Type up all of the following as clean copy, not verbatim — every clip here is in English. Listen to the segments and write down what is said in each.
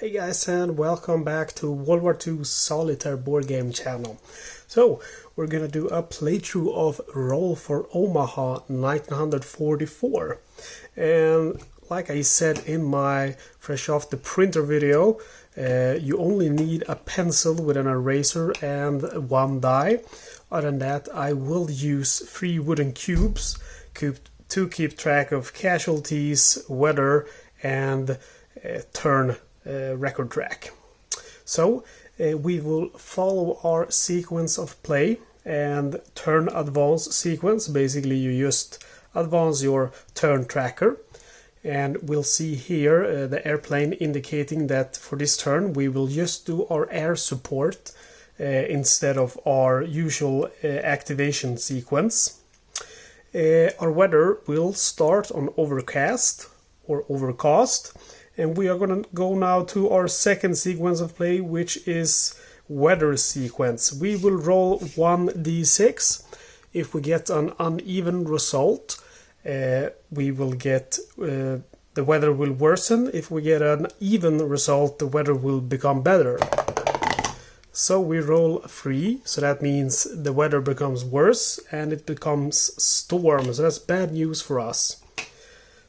Hey guys, and welcome back to World War II Solitaire board game channel. So we're gonna do a playthrough of Roll for Omaha 1944, and like I said in my fresh off the printer video, you only need a pencil with an eraser and one die. Other than that, I will use 3 wooden cubes to keep track of casualties, weather, and turn record track. So we will follow our sequence of play and turn advance sequence. Basically you just advance your turn tracker, and we'll see here the airplane indicating that for this turn we will just do our air support instead of our usual activation sequence. Our weather will start on overcast or overcast, and we are going to go now to our second sequence of play, which is weather sequence. We will roll 1d6. If we get an uneven result, we will get the weather will worsen. If we get an even result, the weather will become better. So we roll 3, so that means the weather becomes worse and it becomes storm. So that's bad news for us.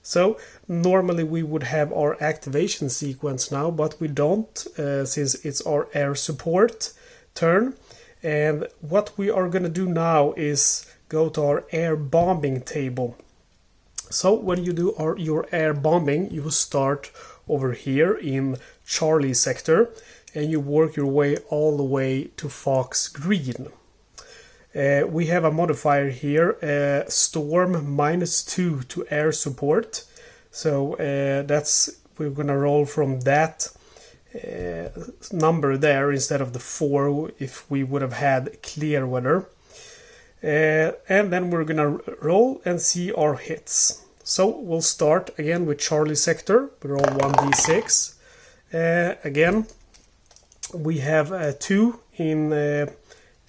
So normally we would have our activation sequence now, but we don't, since it's our air support turn. And what we are going to do now is go to our air bombing table. So when you do your air bombing, you will start over here in Charlie sector, and you work your way all the way to Fox Green. We have a modifier here, storm -2 to air support. So we're gonna roll from that number there instead of the 4 if we would have had clear weather. And then we're gonna roll and see our hits. So we'll start again with Charlie sector. We roll 1d6. Again, we have 2 in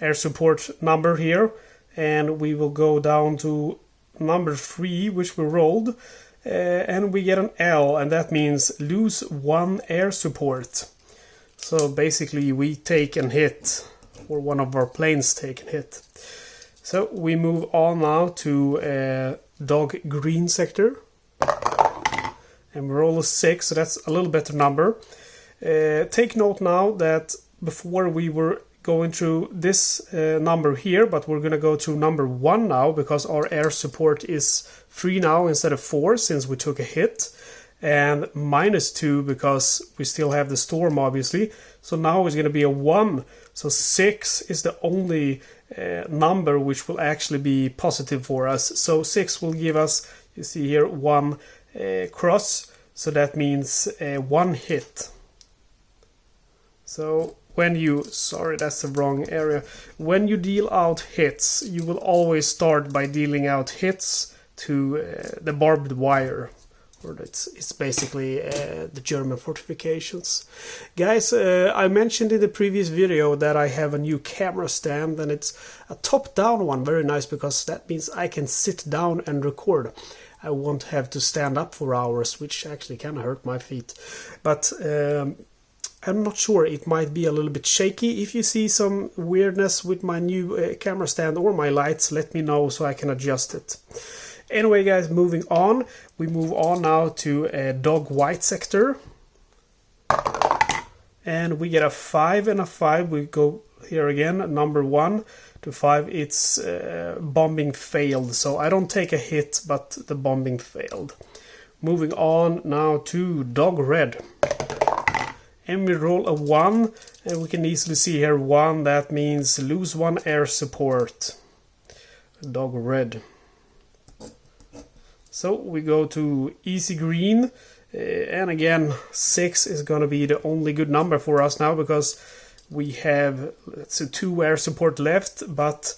air support number here, and we will go down to number 3, which we rolled, and we get an L, and that means lose 1 air support. So basically we take a hit, or one of our planes take a hit. So we move on now to Dog Green sector, and we roll a 6, so that's a little better number. Take note now that before we were going through this number here, but we're going to go to number 1 now, because our air support is 3 now instead of 4 since we took a hit, and -2 because we still have the storm obviously. So now it's going to be a 1, so 6 is the only number which will actually be positive for us. So 6 will give us, you see here, 1 cross, so that means 1 hit. So when you, sorry, that's the wrong area. When you deal out hits, you will always start by dealing out hits to the barbed wire, or it's basically the German fortifications. Guys, I mentioned in the previous video that I have a new camera stand, and it's a top-down one, very nice, because that means I can sit down and record. I won't have to stand up for hours, which actually kind of hurt my feet. But I'm not sure, it might be a little bit shaky. If you see some weirdness with my new camera stand or my lights, let me know so I can adjust it. Anyway guys, moving on. We move on now to Dog White sector. And we get a 5 and a 5. We go here again, number 1 to 5. It's bombing failed. So I don't take a hit, but the bombing failed. Moving on now to Dog Red. And we roll a 1, and we can easily see here 1, that means lose 1 air support. Dog Red. So we go to Easy Green, and again 6 is going to be the only good number for us now, because we have 2 air support left, but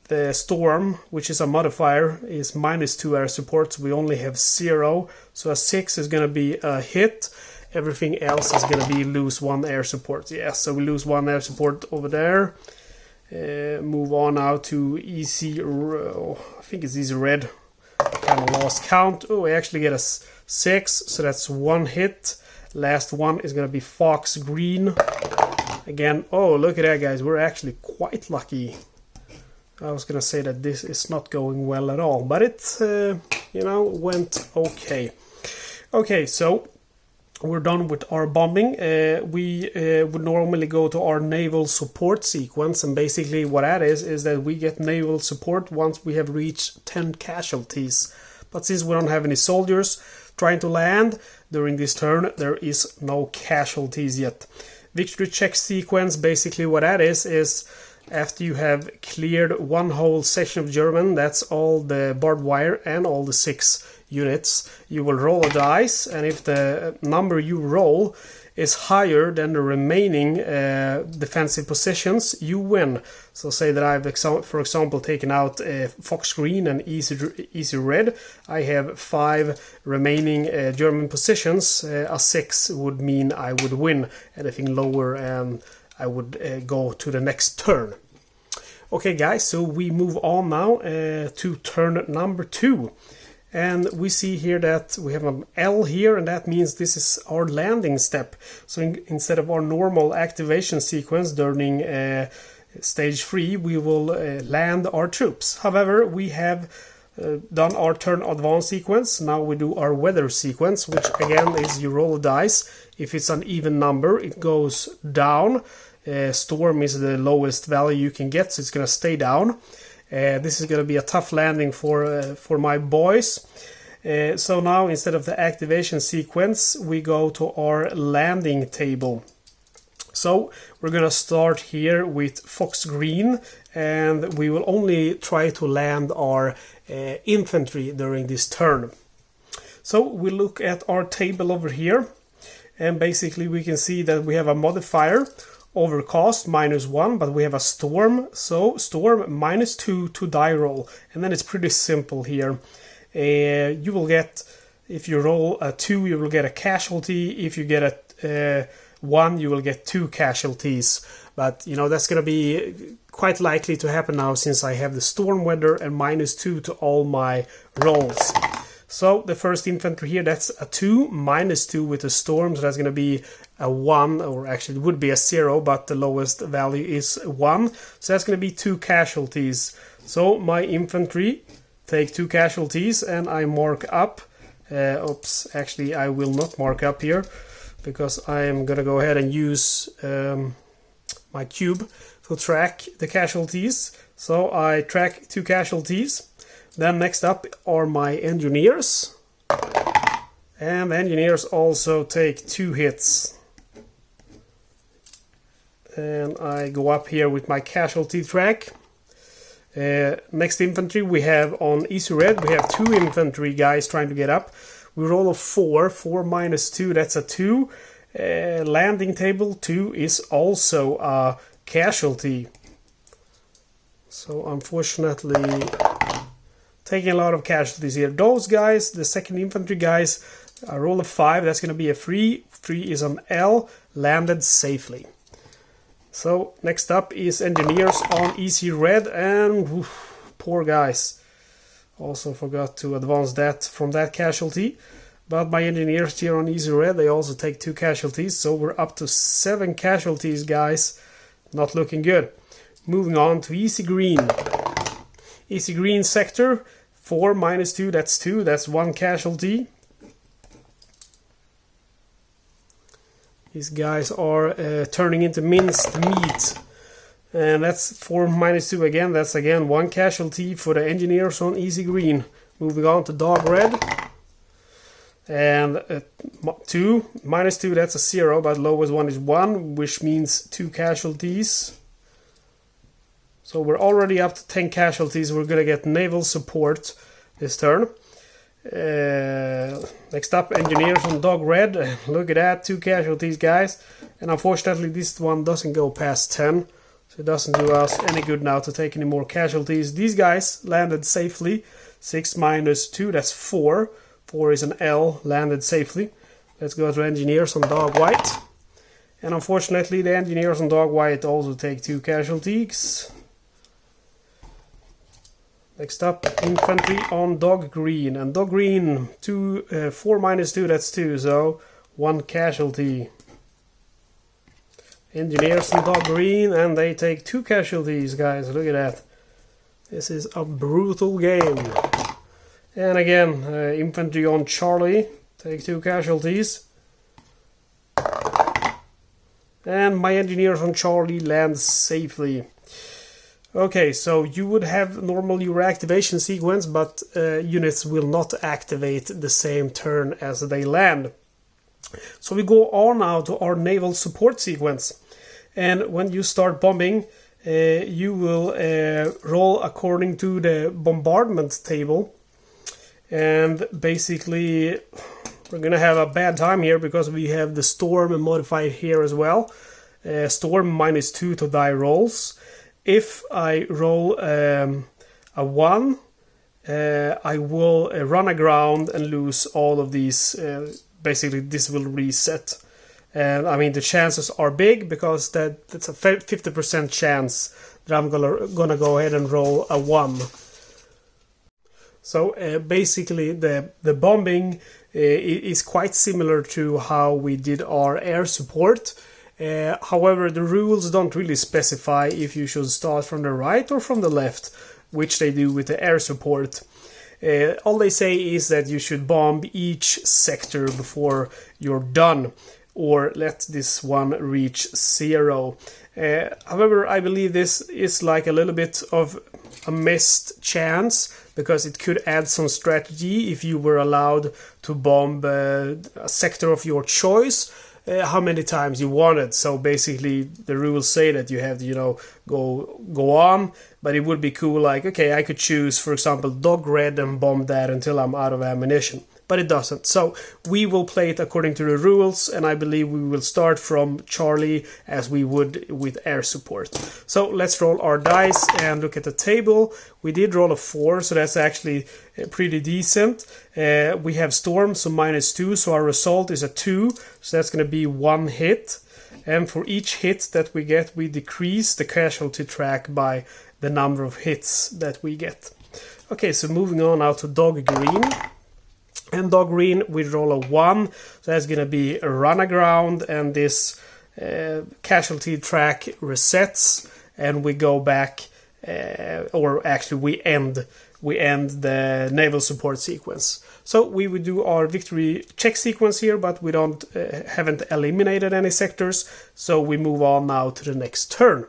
the storm, which is a modifier, is -2 air support, so we only have 0. So a 6 is going to be a hit. Everything else is going to be lose 1 air support. Yeah, so we lose 1 air support over there. Move on now to Easy, I think it's Easy Red. Kind of lost count. Oh, I actually get a 6, so that's 1 hit. Last one is going to be fox green. Again, oh, look at that, guys. We're actually quite lucky. I was going to say that this is not going well at all, but it, you know, went okay. Okay, so we're done with our bombing. We would normally go to our naval support sequence, and basically what that is that we get naval support once we have reached 10 casualties. But since we don't have any soldiers trying to land during this turn, there is no casualties yet. Victory check sequence, basically what that is after you have cleared one whole section of German, that's all the barbed wire and all the 6 units, you will roll a dice, and if the number you roll is higher than the remaining defensive positions, you win. So say that I've, for example, taken out fox green and easy red. I have 5 remaining German positions. A 6 would mean I would win. Anything lower, I would go to the next turn. Okay, guys, so we move on now to turn number 2. And we see here that we have an L here, and that means this is our landing step. So instead of our normal activation sequence during stage 3, we will land our troops. However, we have done our turn advance sequence. Now we do our weather sequence, which again is you roll a dice. If it's an even number, it goes down. Storm is the lowest value you can get, so it's going to stay down. This is going to be a tough landing for my boys. So now instead of the activation sequence, we go to our landing table. So we're going to start here with fox green, and we will only try to land our infantry during this turn. So we look at our table over here, and basically we can see that we have a modifier. Overcast -1, but we have a storm, so storm -2 to die roll, and then it's pretty simple here. You will get, if you roll a 2, you will get a casualty. If you get a 1, you will get 2 casualties. But you know, that's going to be quite likely to happen now, since I have the storm weather and -2 to all my rolls. So the first infantry here, that's a 2, -2 with the storm, so that's going to be a 1, or actually it would be a 0, but the lowest value is 1. So that's going to be 2 casualties. So my infantry take 2 casualties, and I mark up. Oops, actually I will not mark up here, because I am going to go ahead and use my cube to track the casualties. So I track 2 casualties. Then next up are my engineers, and the engineers also take 2 hits. And I go up here with my casualty track. Next infantry we have on easy red, we have 2 infantry guys trying to get up. We roll a 4, 4 -2, that's a 2. Landing table 2 is also a casualty. So unfortunately, taking a lot of casualties here. Those guys, the second infantry guys, I roll a 5, that's going to be a 3. 3 is an L, landed safely. So next up is engineers on easy red, and poor guys. Also forgot to advance that from that casualty. But my engineers here on easy red, they also take 2 casualties, so we're up to 7 casualties, guys. Not looking good. Moving on to easy green. Easy green sector, 4 -2, that's 2, that's 1 casualty. These guys are turning into minced meat. And that's 4 -2 again, that's again 1 casualty for the engineers on easy green. Moving on to dog red. And 2 -2, that's a 0, but lowest one is 1, which means 2 casualties. So we're already up to 10 casualties. We're going to get naval support this turn. Next up, engineers on dog red. Look at that, 2 casualties, guys. And unfortunately, this one doesn't go past 10. So it doesn't do us any good now to take any more casualties. These guys landed safely. 6 -2, that's 4. 4 is an L, landed safely. Let's go to engineers on dog white. And unfortunately, the engineers on dog white also take 2 casualties. Next up, infantry on dog green. And dog green, 4 -2, that's 2. So 1 casualty. Engineers in dark green, and they take 2 casualties, guys. Look at that. This is a brutal game. And again, infantry on Charlie, take 2 casualties. And my engineers on Charlie land safely. Okay, so you would have normally your activation sequence, but units will not activate the same turn as they land. So we go on now to our naval support sequence. And when you start bombing, you will roll according to the bombardment table. And basically, we're gonna have a bad time here because we have the storm modified here as well. Storm -2 to die rolls. If I roll a 1, I will run aground and lose all of these. Basically, this will reset. And I mean, the chances are big because that's a 50% chance that I'm gonna go ahead and roll a 1. So basically, the bombing is quite similar to how we did our air support. However, the rules don't really specify if you should start from the right or from the left, which they do with the air support. All they say is that you should bomb each sector before you're done, or let this one reach 0. However, I believe this is like a little bit of a missed chance, because it could add some strategy if you were allowed to bomb a sector of your choice how many times you wanted. So basically the rules say that you have to, you know, go on, but it would be cool, like, okay, I could choose, for example, dog red and bomb that until I'm out of ammunition. But it doesn't. So we will play it according to the rules, and I believe we will start from Charlie as we would with air support. So let's roll our dice and look at the table. We did roll a 4, so that's actually pretty decent. We have storm, so -2, so our result is a 2, so that's going to be 1 hit. And for each hit that we get, we decrease the casualty track by the number of hits that we get. Okay, so moving on now to dog green. And dog green, we roll a 1, so that's going to be a run aground, and this casualty track resets, and we go back, or actually we end the naval support sequence. So we would do our victory check sequence here, but we haven't eliminated any sectors, so we move on now to the next turn.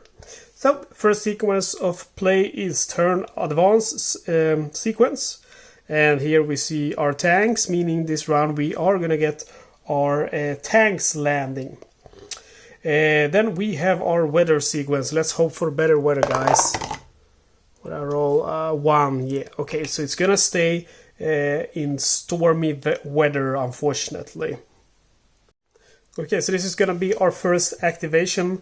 So first sequence of play is turn advance sequence. And here we see our tanks, meaning this round we are going to get our tanks landing. Then we have our weather sequence. Let's hope for better weather, guys. Would I roll 1? Yeah, okay, so it's going to stay in stormy weather, unfortunately. Okay, so this is going to be our first activation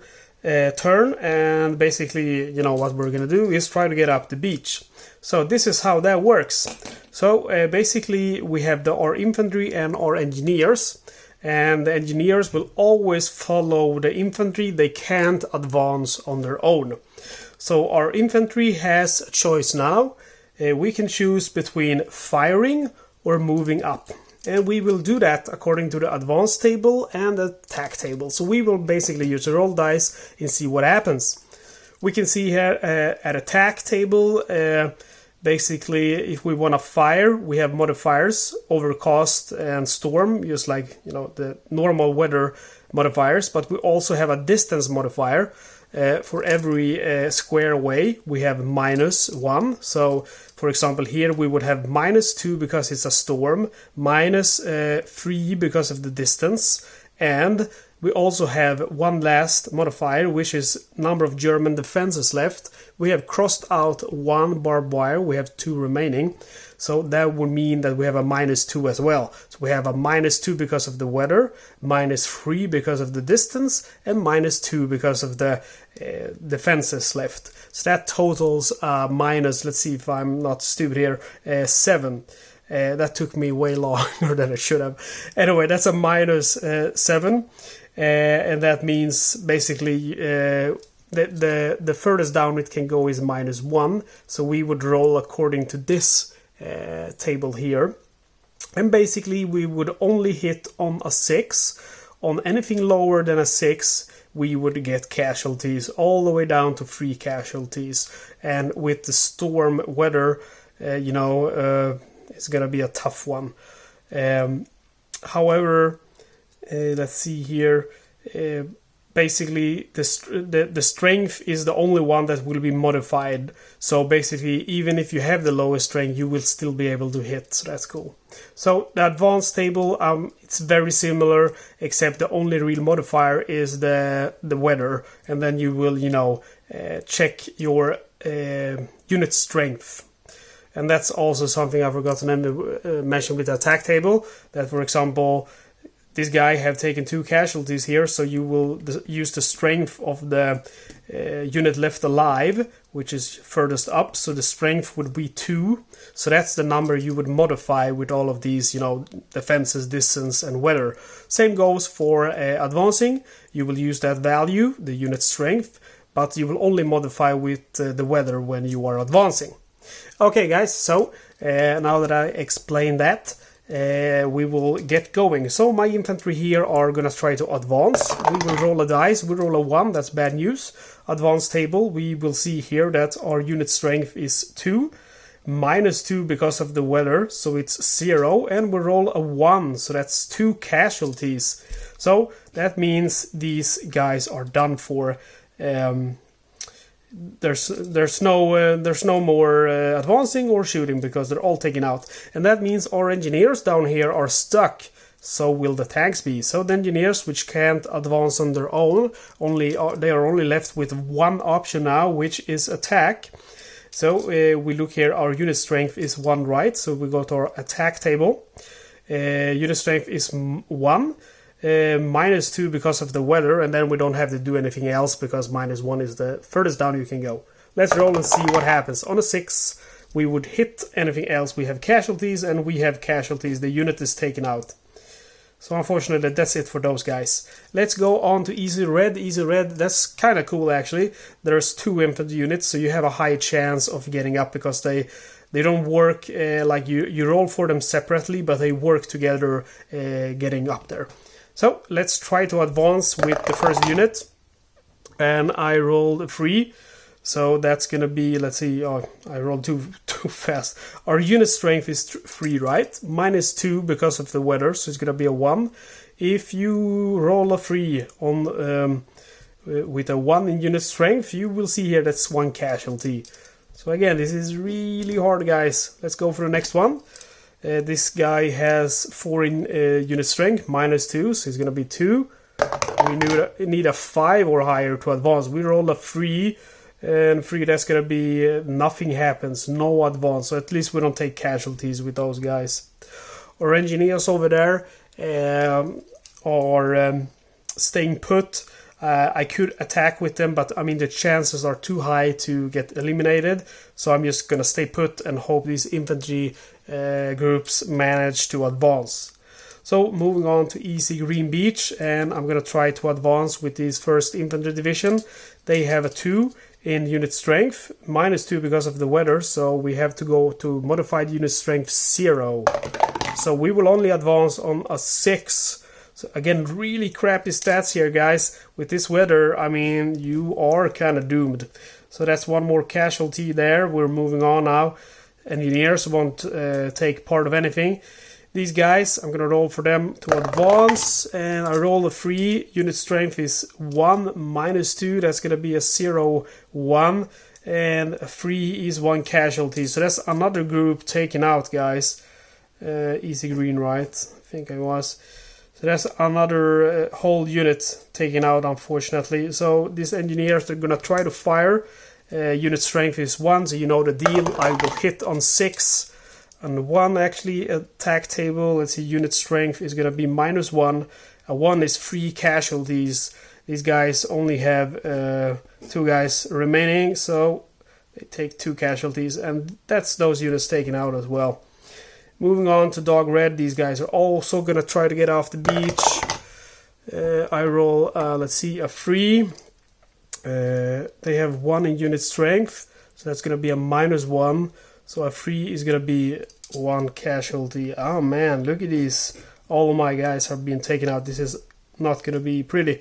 turn, and basically, you know, what we're going to do is try to get up the beach. So this is how that works. So basically we have our infantry and our engineers, and the engineers will always follow the infantry. They can't advance on their own. So our infantry has a choice now. We can choose between firing or moving up. And we will do that according to the advance table and the attack table. So we will basically use a roll dice and see what happens. We can see here at attack table, basically if we want to fire, we have modifiers, overcast and storm, just like, you know, the normal weather modifiers. But we also have a distance modifier. For every square away, we have -1. So, for example, here we would have -2 because it's a storm, -3 because of the distance, and we also have one last modifier, which is number of German defenses left. We have crossed out 1 barbed wire, we have 2 remaining. So that would mean that we have a -2 as well. So we have a -2 because of the weather, -3 because of the distance, and -2 because of the defenses left. So that totals minus, let's see if I'm not stupid here, 7. That took me way longer than it should have. Anyway, that's a -7. And that means basically the furthest down it can go is -1. So we would roll according to this table here. And basically we would only hit on a 6. On anything lower than a 6, we would get casualties all the way down to 3 casualties. And with the storm weather, it's gonna be a tough one. However, let's see here. Basically, the strength is the only one that will be modified. So basically, even if you have the lowest strength, you will still be able to hit. So that's cool. So the advanced table, it's very similar, except the only real modifier is the weather, and then you will, check your unit strength. And that's also something I forgot to mention with the attack table. That, for example, this guy have taken 2 casualties here, so you will use the strength of the unit left alive, which is furthest up, so the strength would be 2. So that's the number you would modify with all of these, defenses, distance, and weather. Same goes for advancing. You will use that value, the unit strength, but you will only modify with the weather when you are advancing. Okay, guys, so now that I explained that, we will get going. So my infantry here are gonna try to advance. We will roll a dice. We roll a 1, that's bad news. Advanced table, we will see here that our unit strength is 2, -2 because of the weather, so it's 0, and we roll a 1, so that's 2 casualties. So that means these guys are done for. There's no more advancing or shooting because they're all taken out, and that means our engineers down here are stuck. So will the tanks be. So the engineers, which can't advance on their own, they are only left with one option now, which is attack. So we look here, our unit strength is 1, right? So we go to our attack table. Unit strength is 1. -2 because of the weather, and then we don't have to do anything else because -1 is the furthest down you can go. Let's roll and see what happens. On a 6, we would hit anything else. We have casualties, and we have casualties. The unit is taken out. So unfortunately, that's it for those guys. Let's go on to easy red. Easy red, that's kind of cool actually. There's 2 infantry units, so you have a high chance of getting up because they don't work like you roll for them separately, but they work together getting up there. So let's try to advance with the first unit, and I rolled a 3, so that's gonna be, let's see, I rolled too fast. Our unit strength is 3, right? -2 because of the weather, so it's gonna be a 1. If you roll a 3 on with a 1 in unit strength, you will see here that's 1 casualty. So again, this is really hard, guys. Let's go for the next one. This guy has 4 in unit strength, -2, so he's going to be 2. We need a 5 or higher to advance. We roll a 3, and 3, that's going to be nothing happens, no advance. So at least we don't take casualties with those guys. Our engineers over there are staying put. I could attack with them, but I mean the chances are too high to get eliminated. So I'm just going to stay put and hope these infantry groups manage to advance. So moving on to easy green beach, and I'm going to try to advance with this 1st infantry division. They have a 2 in unit strength, -2 because of the weather, so we have to go to modified unit strength 0. So we will only advance on a 6. So again, really crappy stats here, guys. With this weather, I mean, you are kind of doomed. So that's 1 more casualty there. We're moving on now. Engineers won't take part of anything. These guys, I'm gonna roll for them to advance, and I roll a 3. Unit strength is 1, -2. That's gonna be a 0, 1, and a 3 is 1 casualty. So that's another group taken out, guys. Easy green, right? I think I was. So that's another whole unit taken out, unfortunately. So these engineers, they're gonna try to fire. Unit strength is 1, so you know the deal. I will hit on 6 and 1 actually. Attack table, let's see, unit strength is gonna be -1. A 1 is 3 casualties. These guys only have 2 guys remaining, so they take 2 casualties, and that's those units taken out as well. Moving on to dog red, these guys are also gonna try to get off the beach. I roll, let's see, a 3. They have 1 in unit strength, so that's gonna be a -1. So a 3 is gonna be 1 casualty. Oh man, look at these. All of my guys have been taken out. This is not gonna be pretty.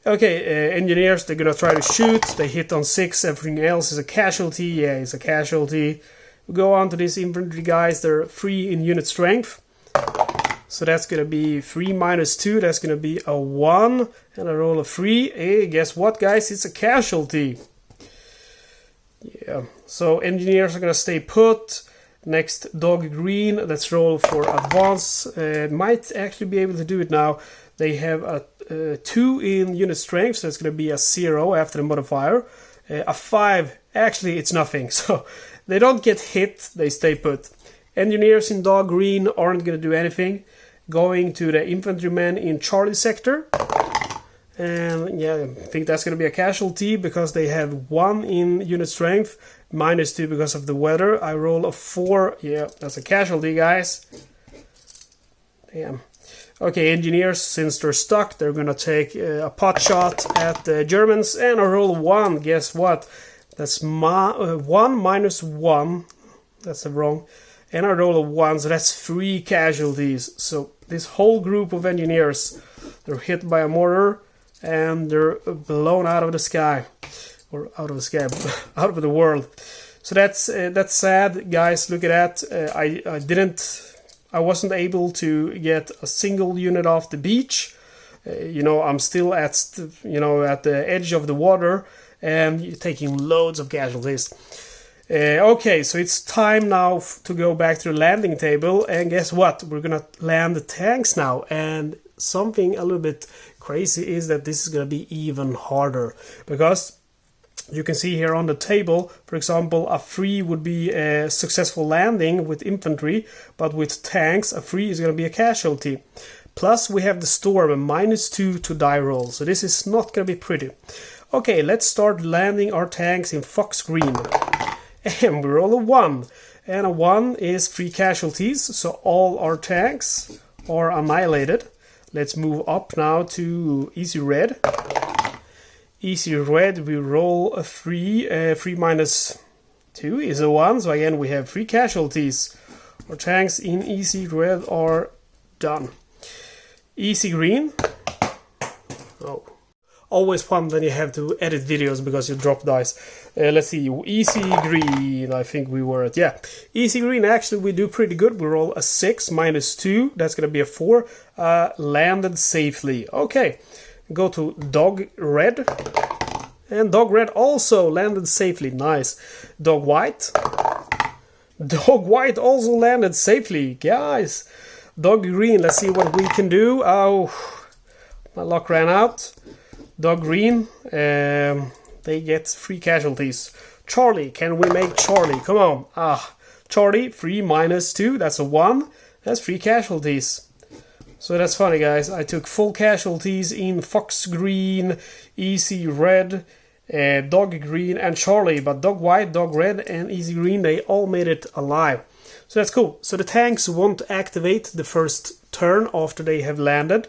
Okay, engineers, they're gonna try to shoot. They hit on 6. Everything else is a casualty. Yeah, it's a casualty. We go on to these infantry guys. They're 3 in unit strength. So that's gonna be 3 minus 2. That's gonna be a 1. And I roll a 3. Hey, guess what, guys? It's a casualty. Yeah. So engineers are gonna stay put. Next, dog green. Let's roll for advance. Might actually be able to do it now. They have a 2 in unit strength, so it's going to be a 0 after the modifier. A 5, actually it's nothing, so they don't get hit, they stay put. Engineers in dog green aren't going to do anything. Going to the infantrymen in Charlie sector. And yeah, I think that's going to be a casualty because they have 1 in unit strength, minus 2 because of the weather. I roll a 4. Yeah, that's a casualty, guys. Damn. Okay, engineers, since they're stuck, they're gonna take a pot shot at the Germans, and I roll 1. Guess what? That's 1 minus 1. That's wrong. And I roll a 1, so that's 3 casualties. So this whole group of engineers, they're hit by a mortar, and they're blown out of the sky, or out of the sky, out of the world. So that's sad, guys. Look at that. I wasn't able to get a single unit off the beach. I'm still at the edge of the water and taking loads of casualties. Okay, so it's time now to go back to the landing table, and guess what? We're gonna land the tanks now, and something a little bit crazy is that this is gonna be even harder, because you can see here on the table, for example, a 3 would be a successful landing with infantry, but with tanks, a 3 is going to be a casualty. Plus, we have the storm, a -2 to die roll, so this is not going to be pretty. Okay, let's start landing our tanks in Fox Green. And we roll a 1. And a 1 is 3 casualties, so all our tanks are annihilated. Let's move up now to Easy Red. Easy Red, we roll a 3. 3 minus 2 is a 1, so again we have 3 casualties. Our tanks in Easy Red are done. Easy Green. Oh. Always fun when you have to edit videos because you drop dice. Let's see, Easy Green, I think we were at, yeah. Easy Green, actually we do pretty good. We roll a 6 minus 2, that's going to be a 4. Landed safely. Okay. Go to Dog Red, and Dog Red also landed safely. Nice. Dog White. Dog White also landed safely, guys. Dog Green, let's see what we can do. Oh, my luck ran out. Dog Green, they get 3 casualties. Charlie, can we make Charlie? Come on. Charlie, 3 minus 2, that's a 1. That's 3 casualties. So that's funny, guys. I took full casualties in Fox Green, Easy Red, Dog Green, and Charlie. But Dog White, Dog Red, and Easy Green, they all made it alive. So that's cool. So the tanks won't activate the first turn after they have landed.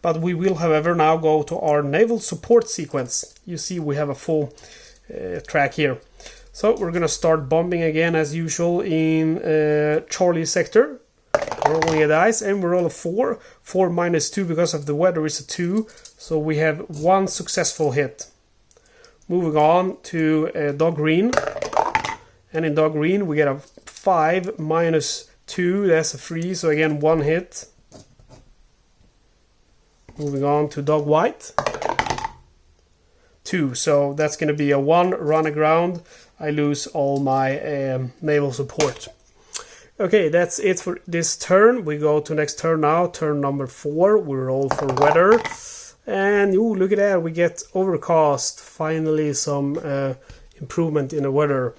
But we will, however, now go to our naval support sequence. You see we have a full track here. So we're going to start bombing again as usual in Charlie sector. Rolling a dice, and we roll a 4. 4 minus 2 because of the weather is a 2. So we have 1 successful hit. Moving on to Dog Green. And in Dog Green we get a 5 minus 2. That's a 3. So again 1 hit. Moving on to Dog White. 2. So that's going to be a 1 run aground. I lose all my naval support. Okay, that's it for this turn. We go to next turn now, turn number 4. We roll for weather. And ooh, look at that, we get overcast. Finally some improvement in the weather.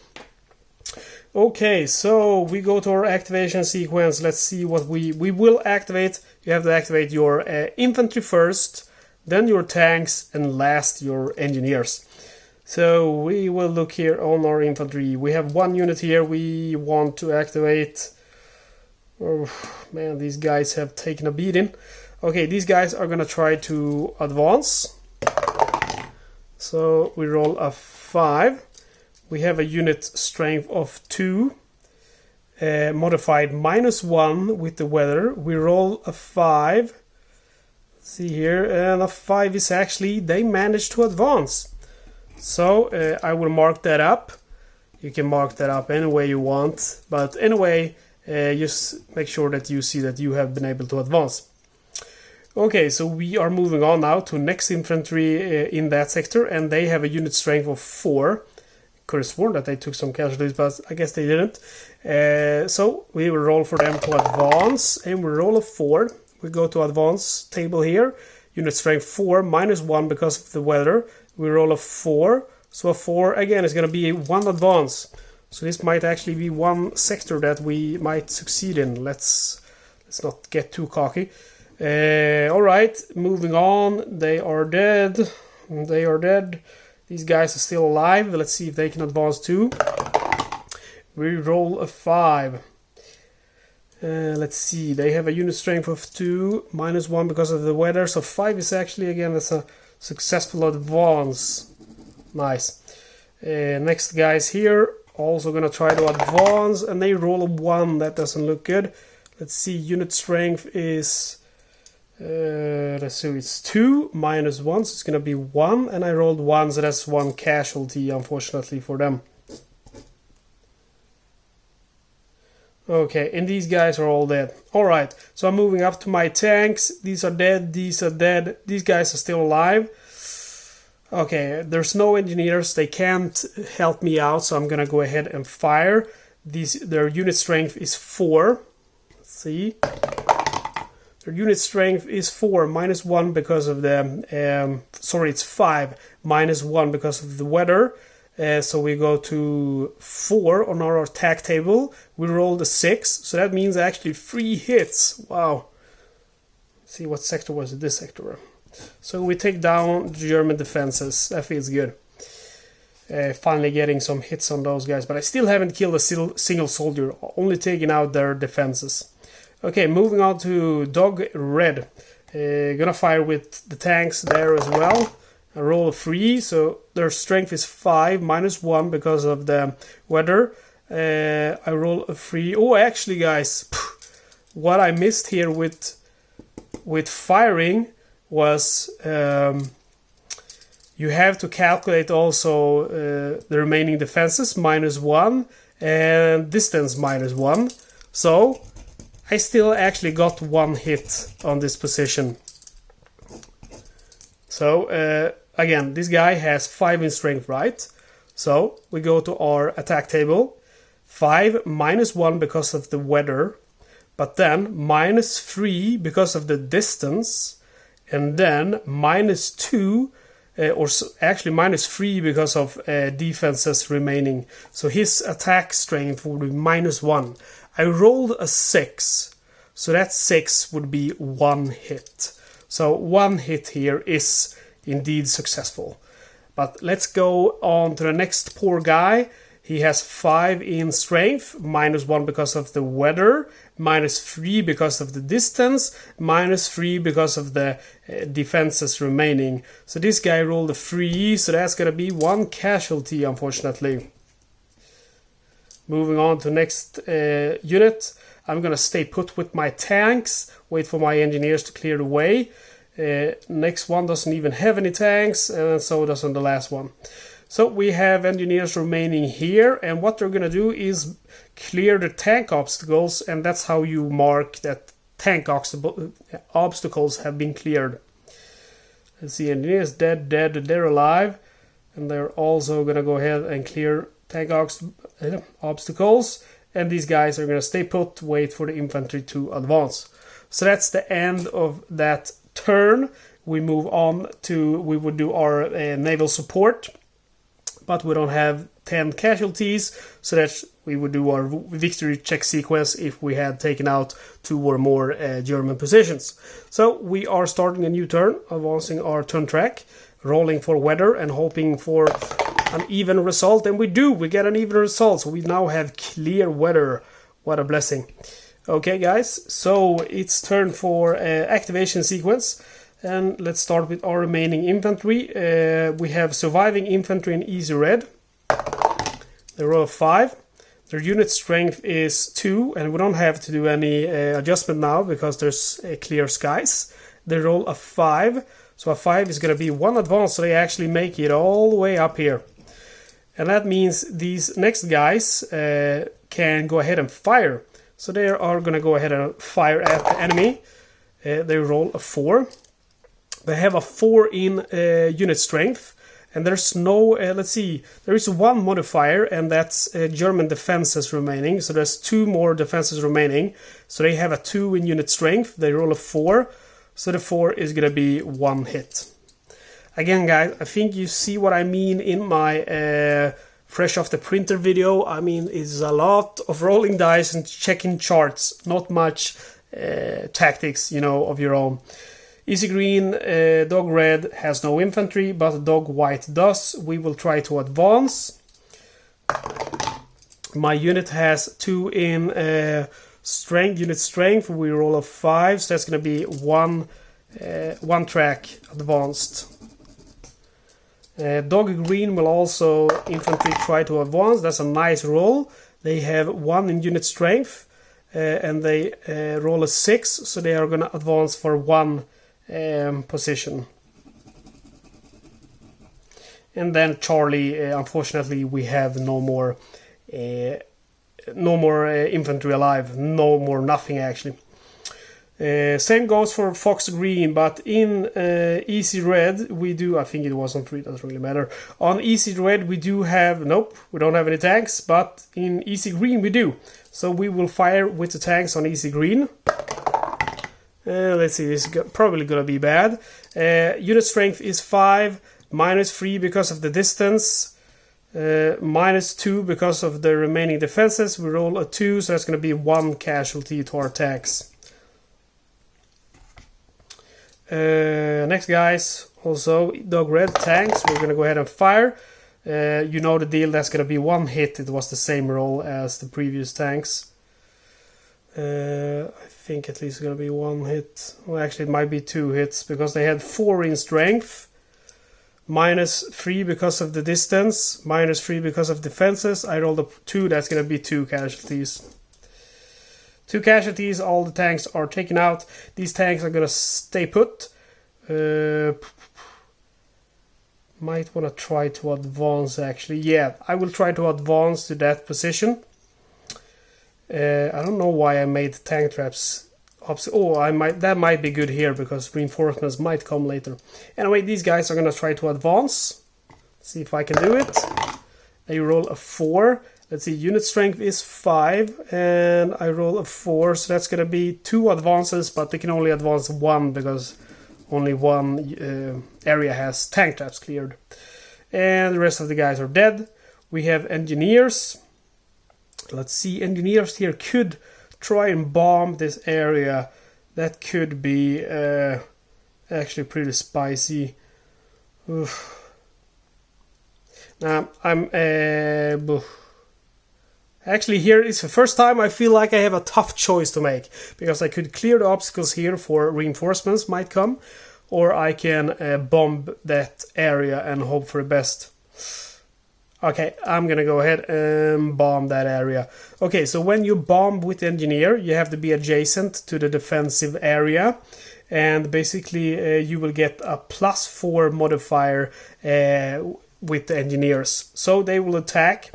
Okay, so we go to our activation sequence. Let's see what we will activate. You have to activate your infantry first, then your tanks, and last your engineers. So we will look here on our infantry. We have 1 unit here we want to activate. Oh man, these guys have taken a beating. Okay, these guys are gonna try to advance. So we roll a 5. We have a unit strength of 2. modified -1 with the weather. We roll a 5. Let's see here, and a 5 is actually, they managed to advance. So I will mark that up. You can mark that up any way you want, but anyway, just make sure that you see that you have been able to advance. Okay, so we are moving on now to next infantry in that sector, and they have a unit strength of 4. Could have sworn that they took some casualties, but I guess they didn't. So we will roll for them to advance, and we roll a 4. We go to advance table here. Unit strength 4, -1 because of the weather. We roll a 4. So a 4 again is going to be 1 advance. So this might actually be one sector that we might succeed in. Let's not get too cocky. Alright, moving on. They are dead. They are dead. These guys are still alive. Let's see if they can advance too. We roll a 5. Let's see. They have a unit strength of 2, -1 because of the weather. So 5 is actually, again, that's a successful advance. Nice. Next guys here. Also going to try to advance. And they roll a 1. That doesn't look good. Let's see. Unit strength is... let's see, it's 2 -1, so it's gonna be 1, and I rolled 1, so that's 1 casualty, unfortunately, for them. Okay, and these guys are all dead. Alright, so I'm moving up to my tanks. These are dead, these are dead, these guys are still alive. Okay, there's no engineers, they can't help me out, so I'm gonna go ahead and fire. Their unit strength is 4. Let's see. Their unit strength is 4, -1 because of the... sorry, it's 5, -1 because of the weather. So we go to 4 on our attack table. We rolled a 6, so that means actually 3 hits. Wow. Let's see, what sector was it? This sector. So we take down the German defenses. That feels good. Finally getting some hits on those guys. But I still haven't killed a single soldier. Only taking out their defenses. Okay, moving on to Dog Red. Gonna fire with the tanks there as well. I roll a 3, so their strength is 5, -1 because of the weather. I roll a 3. Oh, actually, guys, what I missed here with firing was you have to calculate also the remaining defenses, -1, and distance, -1. So I still actually got 1 hit on this position. So, again, this guy has 5 in strength, right? So, we go to our attack table. 5, -1 because of the weather. But then, -3 because of the distance. And then, -2, or actually -3 because of defenses remaining. So, his attack strength would be -1. I rolled a 6, so that 6 would be 1 hit. So 1 hit here is indeed successful. But let's go on to the next poor guy. He has 5 in strength, -1 because of the weather, -3 because of the distance, -3 because of the defenses remaining. So this guy rolled a 3, so that's going to be 1 casualty, unfortunately. Moving on to next unit. I'm going to stay put with my tanks, wait for my engineers to clear the way. Next one doesn't even have any tanks, and so doesn't the last one. So we have engineers remaining here, and what they're going to do is clear the tank obstacles, and that's how you mark that tank obstacles have been cleared. Let's see, engineers dead, they're alive, and they're also going to go ahead and clear tank obstacles, and these guys are going to stay put, wait for the infantry to advance. So that's the end of that turn. We move on to, we would do our naval support, but we don't have 10 casualties, so that we would do our victory check sequence if we had taken out 2 or more German positions. So we are starting a new turn, advancing our turn track, rolling for weather and hoping for an even result, and we do, we get an even result, so we now have clear weather. What a blessing. Okay guys, so it's turn for activation sequence, and let's start with our remaining infantry. We have surviving infantry in easy red. They roll a 5. Their unit strength is 2, and we don't have to do any adjustment now because there's clear skies. They roll a 5, so a 5 is going to be 1 advance, so they actually make it all the way up here. And that means these next guys can go ahead and fire. So they are going to go ahead and fire at the enemy. They roll a 4. They have a 4 in unit strength. And there's no, let's see, there is 1 modifier, and that's German defenses remaining. So there's 2 more defenses remaining. So they have a 2 in unit strength. They roll a 4. So the 4 is going to be 1 hit. Again, guys, I think you see what I mean in my fresh off the printer video. I mean, it's a lot of rolling dice and checking charts. Not much tactics, you know, of your own. Easy green, dog red has no infantry, but dog white does. We will try to advance. My unit has 2 in strength, unit strength. We roll a 5, so that's going to be 1 track advanced. Dog green will also infantry try to advance. That's a nice roll. They have 1 in unit strength, and they roll a 6, so they are going to advance for 1 position. And then Charlie, unfortunately, we have no more infantry alive, no more nothing actually. Same goes for Fox Green, but in Easy Red we do, I think it was on 3, doesn't really matter. On Easy Red we do have, nope, we don't have any tanks, but in Easy Green we do. So we will fire with the tanks on Easy Green. Let's see, this is probably gonna be bad. Unit strength is 5, -3 because of the distance, -2 because of the remaining defenses. We roll a 2, so that's gonna be 1 casualty to our tanks. Next guys, also dog red tanks. We're gonna go ahead and fire. You know the deal, that's gonna be 1 hit. It was the same roll as the previous tanks. I think at least it's gonna be 1 hit. Well, actually it might be 2 hits because they had 4 in strength, -3 because of the distance, -3 because of defenses. I rolled a 2, that's gonna be 2 casualties. 2 casualties, all the tanks are taken out. These tanks are gonna stay put. Might wanna try to advance actually. Yeah, I will try to advance to that position. I don't know why I made tank traps. That might be good here because reinforcements might come later. Anyway, these guys are gonna try to advance. See if I can do it. They roll a 4. Let's see, unit strength is 5, and I roll a 4, so that's gonna be 2 advances, but they can only advance 1 because only 1 area has tank traps cleared. And the rest of the guys are dead. We have engineers. Let's see, engineers here could try and bomb this area. That could be actually pretty spicy. Oof. Now, actually, here is the first time I feel like I have a tough choice to make, because I could clear the obstacles here for reinforcements might come, or I can bomb that area and hope for the best. Okay, I'm gonna go ahead and bomb that area. Okay, so when you bomb with the engineer, you have to be adjacent to the defensive area, and basically you will get a +4 modifier with the engineers. So they will attack.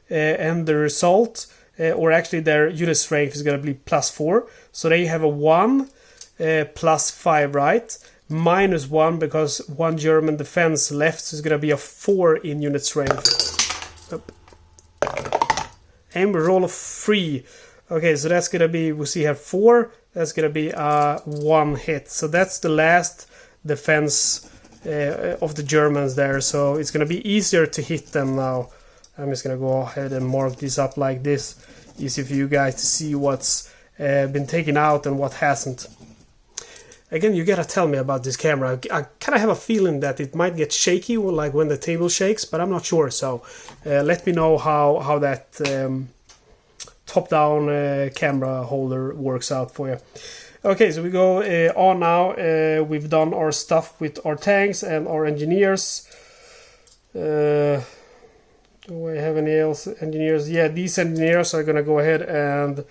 And the result, or actually their unit strength is going to be +4. So they have a 1 +5, right? -1 because 1 German defense left, so it's going to be a 4 in unit strength. And we roll a 3. Okay, so that's going to be, we see here 4. That's going to be 1 hit. So that's the last defense of the Germans there. So it's going to be easier to hit them now. I'm just gonna go ahead and mark this up like this. Easy for you guys to see what's been taken out and what hasn't. Again, you gotta tell me about this camera. I kind of have a feeling that it might get shaky, like when the table shakes, but I'm not sure. So let me know how that top-down camera holder works out for you. Okay, so we go on now. We've done our stuff with our tanks and our engineers. Do I have any else engineers? Yeah, these engineers are gonna go ahead and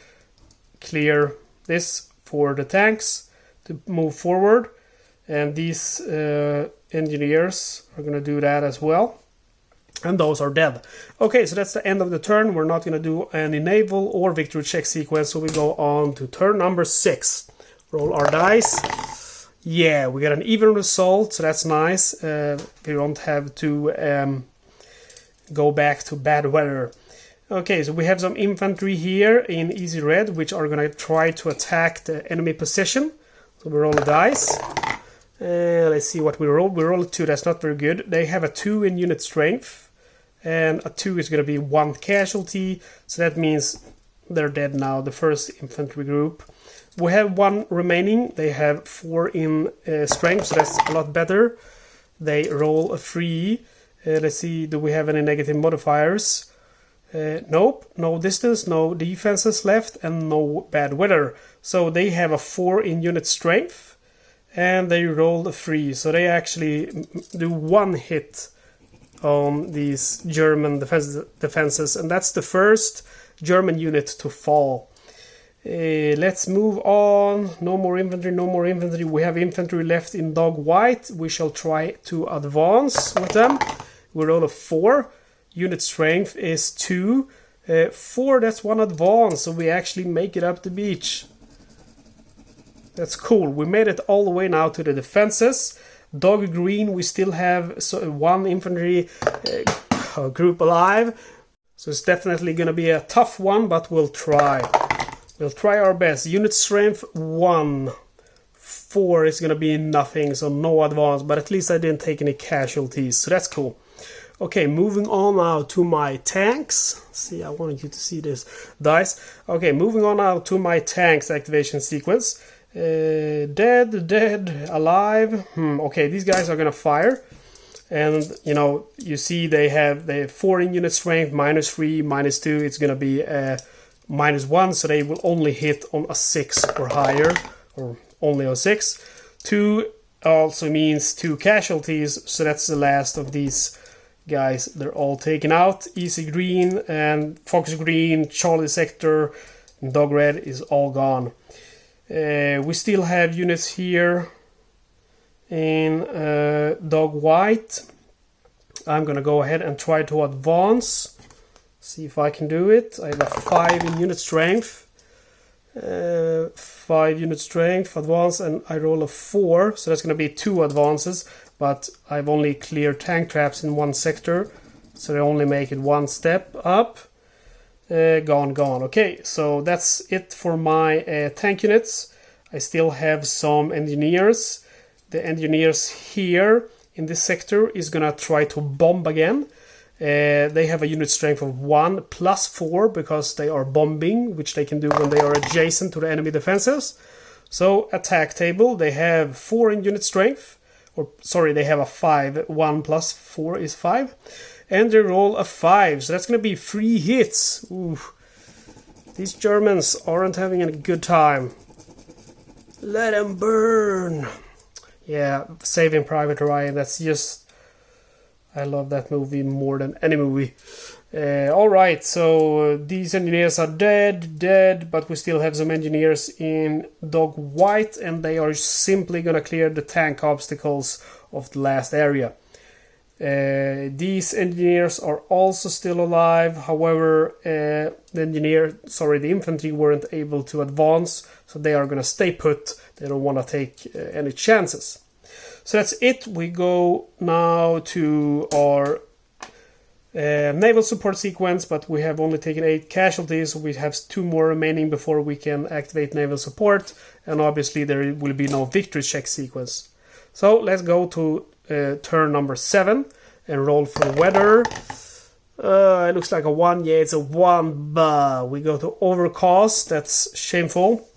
clear this for the tanks to move forward, and these engineers are gonna do that as well, and those are dead. Okay, so that's the end of the turn. We're not gonna do any naval or victory check sequence, so we go on to turn number 6. Roll our dice. Yeah, we got an even result, so that's nice. We don't have to go back to bad weather. Okay, so we have some infantry here in easy red, which are gonna try to attack the enemy position. So we roll a dice. Let's see what we roll. We roll a 2, that's not very good. They have a 2 in unit strength, and a 2 is gonna be 1 casualty, so that means they're dead now, the first infantry group. We have 1 remaining. They have 4 in strength, so that's a lot better. They roll a 3. Let's see, do we have any negative modifiers? Nope, no distance, no defenses left, and no bad weather. So they have a 4 in unit strength, and they roll a 3. So they actually do 1 hit on these German defenses, and that's the first German unit to fall. Let's move on. No more infantry, no more infantry. We have infantry left in dog white. We shall try to advance with them. We roll a 4. Unit strength is 2. 4, that's 1 advance, so we actually make it up the beach. That's cool. We made it all the way now to the defenses. Dog green, we still have 1 infantry group alive. So it's definitely going to be a tough one, but we'll try. We'll try our best. Unit strength 1. 4 is going to be nothing, so no advance, but at least I didn't take any casualties, so that's cool. Okay, moving on now to my tanks. See, I wanted you to see this dice. Okay, moving on now to my tanks activation sequence. Dead, alive. Okay, these guys are gonna fire. And, you know, you see they have 4 in unit strength, -3, -2. It's gonna be -1, so they will only hit on a 6 or higher, or only on 6. 2 also means 2 casualties, so that's the last of these guys. They're all taken out. Easy green and Fox green, Charlie sector, and dog red is all gone. We still have units here in dog white. I'm gonna go ahead and try to advance. See if I can do it. I have a 5 in unit strength. 5 unit strength, advance, and I roll a 4, so that's gonna be 2 advances. But I've only cleared tank traps in 1 sector, so they only make it 1 step up. Gone. Okay, so that's it for my tank units. I still have some engineers. The engineers here in this sector is gonna try to bomb again. They have a unit strength of 1 plus 4 because they are bombing, which they can do when they are adjacent to the enemy defenses. So attack table, they have 4 in unit strength. Or sorry, they have a 5. 1 plus 4 is 5. And they roll a 5. So that's going to be 3 hits. Ooh. These Germans aren't having a good time. Let them burn. Yeah, Saving Private Ryan. That's just... I love that movie more than any movie. Alright, so these engineers are dead, but we still have some engineers in dog white, and they are simply gonna clear the tank obstacles of the last area. These engineers are also still alive, however, the infantry weren't able to advance, so they are gonna stay put. They don't want to take any chances. So that's it. We go now to our naval support sequence, but we have only taken 8 casualties, so we have 2 more remaining before we can activate naval support, and obviously there will be no victory check sequence. So let's go to turn number 7 and roll for weather. It looks like a 1. Yeah, it's a 1, but we go to overcast. That's shameful.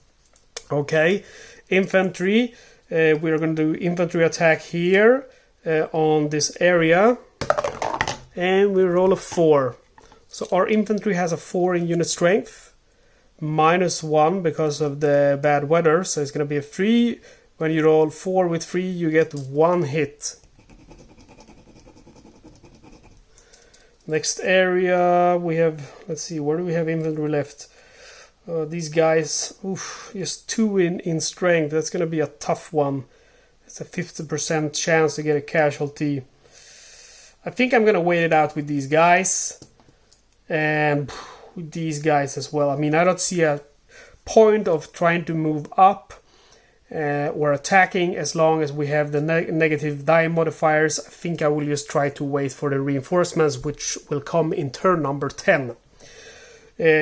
Okay, infantry. We're going to do infantry attack here on this area, and we roll a 4. So our infantry has a 4 in unit strength, -1 because of the bad weather, so it's going to be a 3. When you roll 4 with 3, you get 1 hit. Next area we have, let's see, where do we have infantry left? These guys, oof, just 2 in strength. That's going to be a tough one. It's a 50% chance to get a casualty. I think I'm going to wait it out with these guys. And with these guys as well. I mean, I don't see a point of trying to move up or attacking as long as we have the negative die modifiers. I think I will just try to wait for the reinforcements, which will come in turn number 10.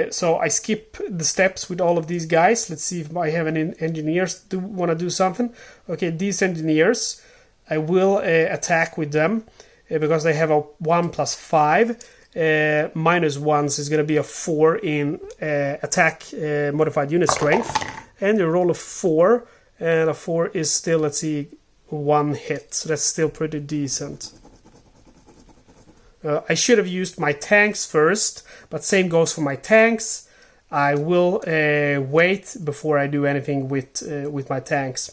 So I skip the steps with all of these guys. Let's see if I have any engineers do want to do something. Okay, these engineers, I will attack with them because they have a 1+5. -1 is going to be a 4 in attack modified unit strength. And you roll a 4. And a 4 is still, let's see, 1 hit. So that's still pretty decent. I should have used my tanks first, but same goes for my tanks. I will wait before I do anything with my tanks.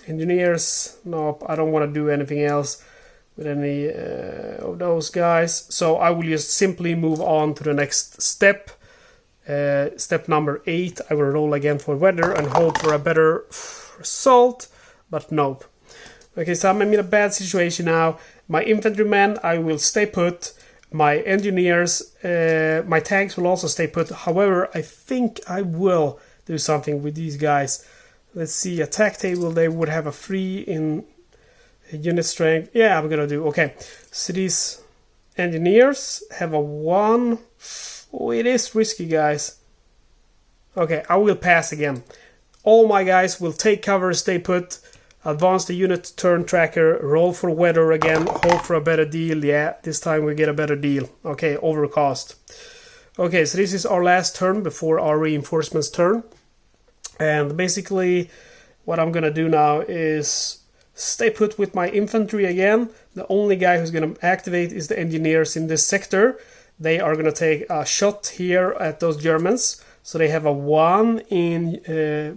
Engineers, nope, I don't want to do anything else with any of those guys. So I will just simply move on to the next step. Step number 8, I will roll again for weather and hope for a better result, but nope. Okay, so I'm in a bad situation now. My infantrymen, I will stay put. My engineers, my tanks will also stay put. However, I think I will do something with these guys. Let's see, attack table, they would have a 3 in unit strength. Yeah, I'm gonna do, okay. So these engineers have a 1. Oh, it is risky, guys. Okay, I will pass again. All my guys will take cover, stay put. Advance the unit turn tracker, roll for weather again, hope for a better deal. Yeah, this time we get a better deal. Okay, overcast. Okay, so this is our last turn before our reinforcements turn. And basically, what I'm gonna do now is stay put with my infantry again. The only guy who's gonna activate is the engineers in this sector. They are gonna take a shot here at those Germans. So they have a 1 in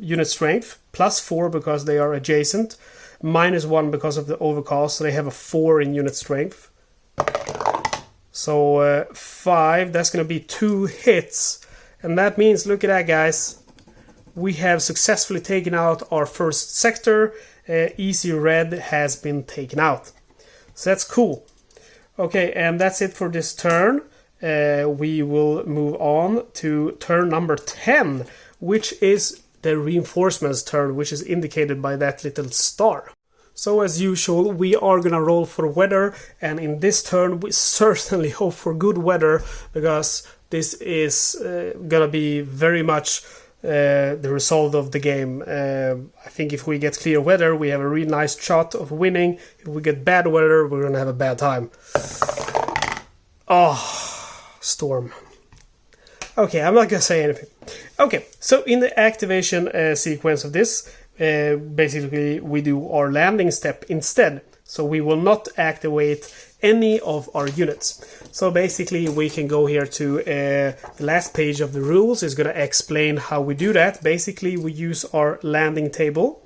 unit strength, +4 because they are adjacent, -1 because of the overcast, so they have a 4 in unit strength. So 5, that's going to be 2 hits. And that means, look at that, guys. We have successfully taken out our first sector. Easy red has been taken out. So that's cool. Okay, and that's it for this turn. We will move on to turn number 10, which is the reinforcements turn, which is indicated by that little star. So as usual, we are gonna roll for weather, and in this turn we certainly hope for good weather, because this is gonna be very much the result of the game. I think if we get clear weather, we have a really nice shot of winning. If we get bad weather, we're gonna have a bad time. Oh, storm. Okay, I'm not gonna say anything. Okay, so in the activation sequence of this, basically we do our landing step instead. So we will not activate any of our units. So basically we can go here to the last page of the rules. Is going to explain how we do that. Basically we use our landing table,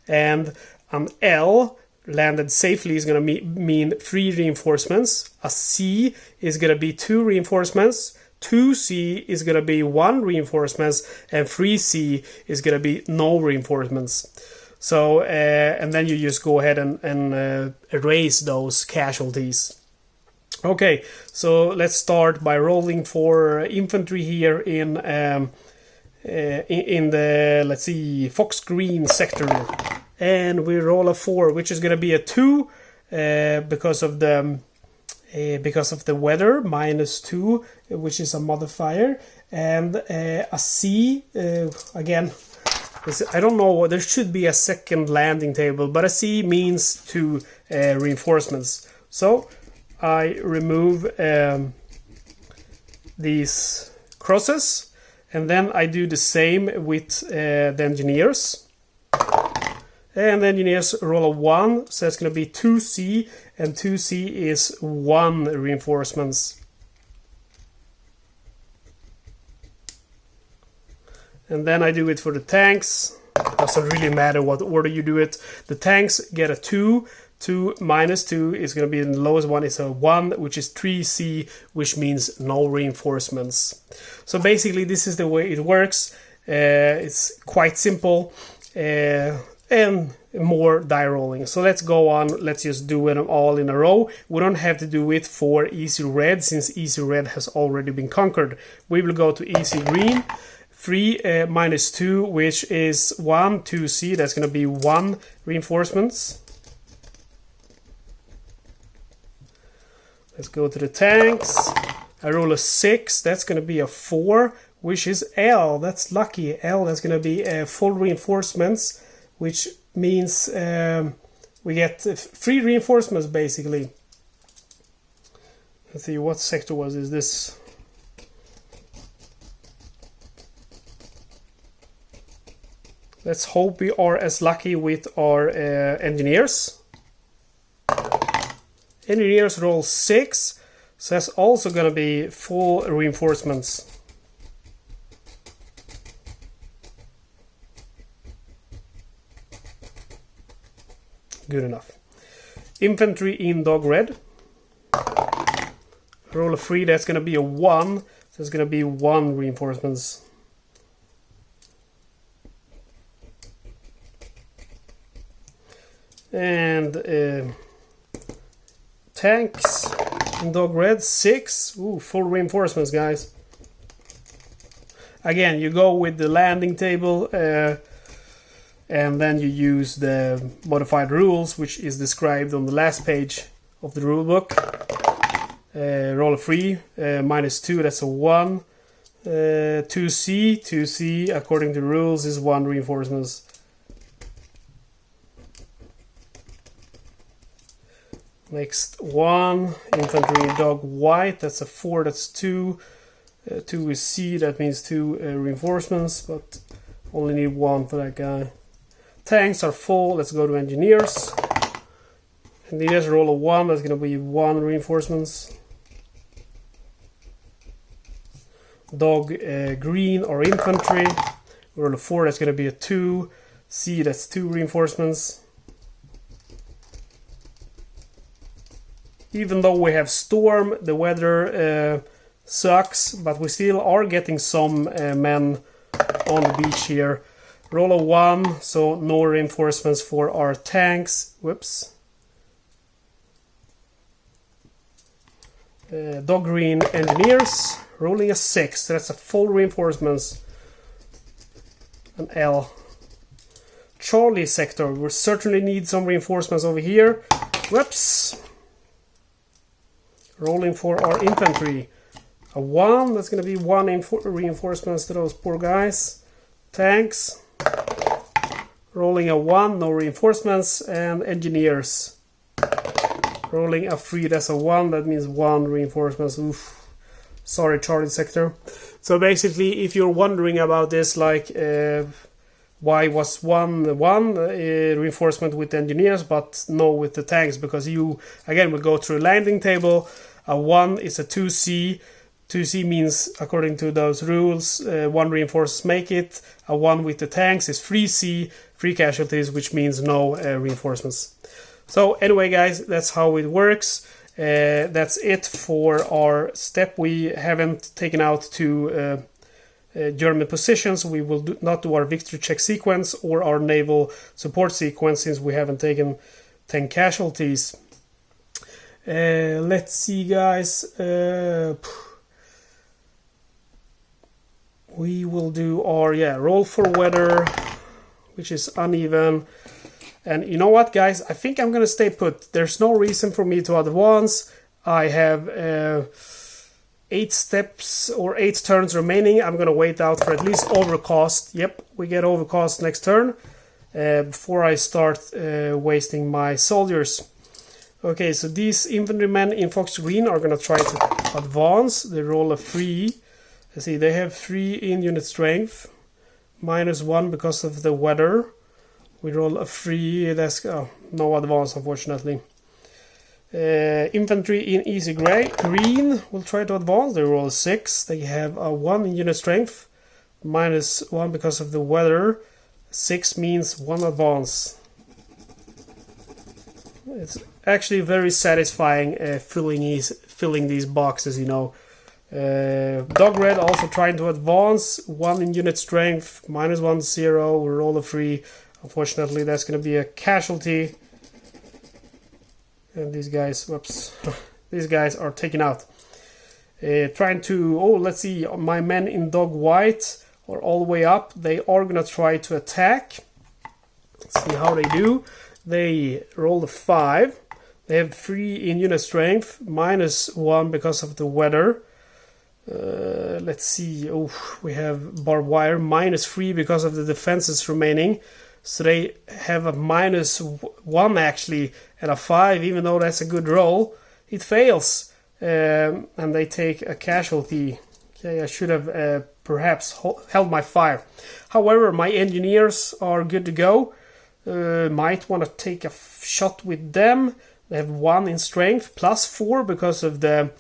and an L, landed safely, is going to mean 3 reinforcements. A C is going to be 2 reinforcements. 2C is going to be 1 reinforcements, and 3C is going to be no reinforcements. So, and then you just go ahead and erase those casualties. Okay, so let's start by rolling for infantry here in the, let's see, Fox Green sector. And we roll a 4, which is going to be a 2 because of the weather, -2, which is a modifier, and a C, again, I don't know, there should be a second landing table, but a C means 2 reinforcements. So I remove these crosses, and then I do the same with the engineers. And the engineers roll a 1, so that's going to be 2C, and 2C is 1 reinforcements. And then I do it for the tanks. Doesn't really matter what order you do it. The tanks get a 2 2 minus 2 is going to be the lowest one is a 1, which is 3C, which means no reinforcements. So basically this is the way it works. It's quite simple and more die rolling. So let's go on. Let's just do them all in a row. We don't have to do it for easy red since easy red has already been conquered. We will go to easy green. 3 minus 2, which is 1, 2C. That's going to be 1 reinforcements. Let's go to the tanks. I roll a 6. That's going to be a 4, which is L. That's lucky. L, that's going to be full reinforcements, which means we get 3 reinforcements basically. Let's see, what sector is this? Let's hope we are as lucky with our engineers. Engineers roll 6, so that's also going to be full reinforcements. Good enough. Infantry in dog red. Roll a 3, that's going to be a 1. So it's going to be 1 reinforcements. And tanks in dog red, 6. Ooh, full reinforcements, guys. Again, you go with the landing table. And then you use the modified rules, which is described on the last page of the rulebook. Roll a 3, minus 2, that's a 1. 2C, according to rules, is 1 reinforcements. Next 1, infantry in dog white, that's a 4, that's 2. 2 is C, that means 2 reinforcements, but only need 1 for that guy. Tanks are full. Let's go to engineers. Engineers roll a 1. That's going to be 1 reinforcements. Dog green or infantry. Roll a 4. That's going to be a 2. C. That's 2 reinforcements. Even though we have storm, the weather sucks, but we still are getting some men on the beach here. Roll a 1, so no reinforcements for our tanks. Whoops. Dog green engineers. Rolling a 6. So that's a full reinforcements. An L. Charlie sector. We certainly need some reinforcements over here. Whoops. Rolling for our infantry. A 1. That's going to be 1 reinforcements to those poor guys. Tanks. Rolling a 1, no reinforcements, and engineers. Rolling a 3, that's a 1, that means 1 reinforcements. Oof. Sorry, Charlie sector. So basically, if you're wondering about this, like why was 1 reinforcement with engineers, but no with the tanks, because you again will go through a landing table. A 1 is a 2C. 2C means, according to those rules, 1 reinforcements make it. A 1 with the tanks is 3C, 3 casualties, which means no reinforcements. So anyway, guys, that's how it works. That's it for our step. We haven't taken out 2 German positions. We will not do our victory check sequence or our naval support sequence since we haven't taken 10 casualties. Let's see, guys. We will do our roll for weather, which is uneven. And you know what, guys? I think I'm gonna stay put. There's no reason for me to advance. I have 8 steps or 8 turns remaining. I'm gonna wait out for at least overcast. Yep, we get overcast next turn before I start wasting my soldiers. Okay, so these infantrymen in Fox Green are gonna try to advance. They roll a 3. See, they have 3 in unit strength, -1 because of the weather. We roll a 3, that's no advance, unfortunately. Infantry in easy green will try to advance. They roll a 6. They have a 1 in unit strength, -1 because of the weather. 6 means 1 advance. It's actually very satisfying filling these boxes, you know. Dog Red also trying to advance. 1 in unit strength, -1, 0. We roll a 3. Unfortunately, that's going to be a casualty. And these guys, whoops, these guys are taken out. Trying to, let's see, my men in Dog White are all the way up. They are going to try to attack. Let's see how they do. They roll a 5. They have 3 in unit strength, -1 because of the weather. Let's see, we have barbed wire, -3 because of the defenses remaining. So they have a -1 actually, and a 5, even though that's a good roll. It fails, and they take a casualty. Okay, I should have perhaps held my fire. However, my engineers are good to go. Might want to take a shot with them. They have 1 in strength, +4 because of the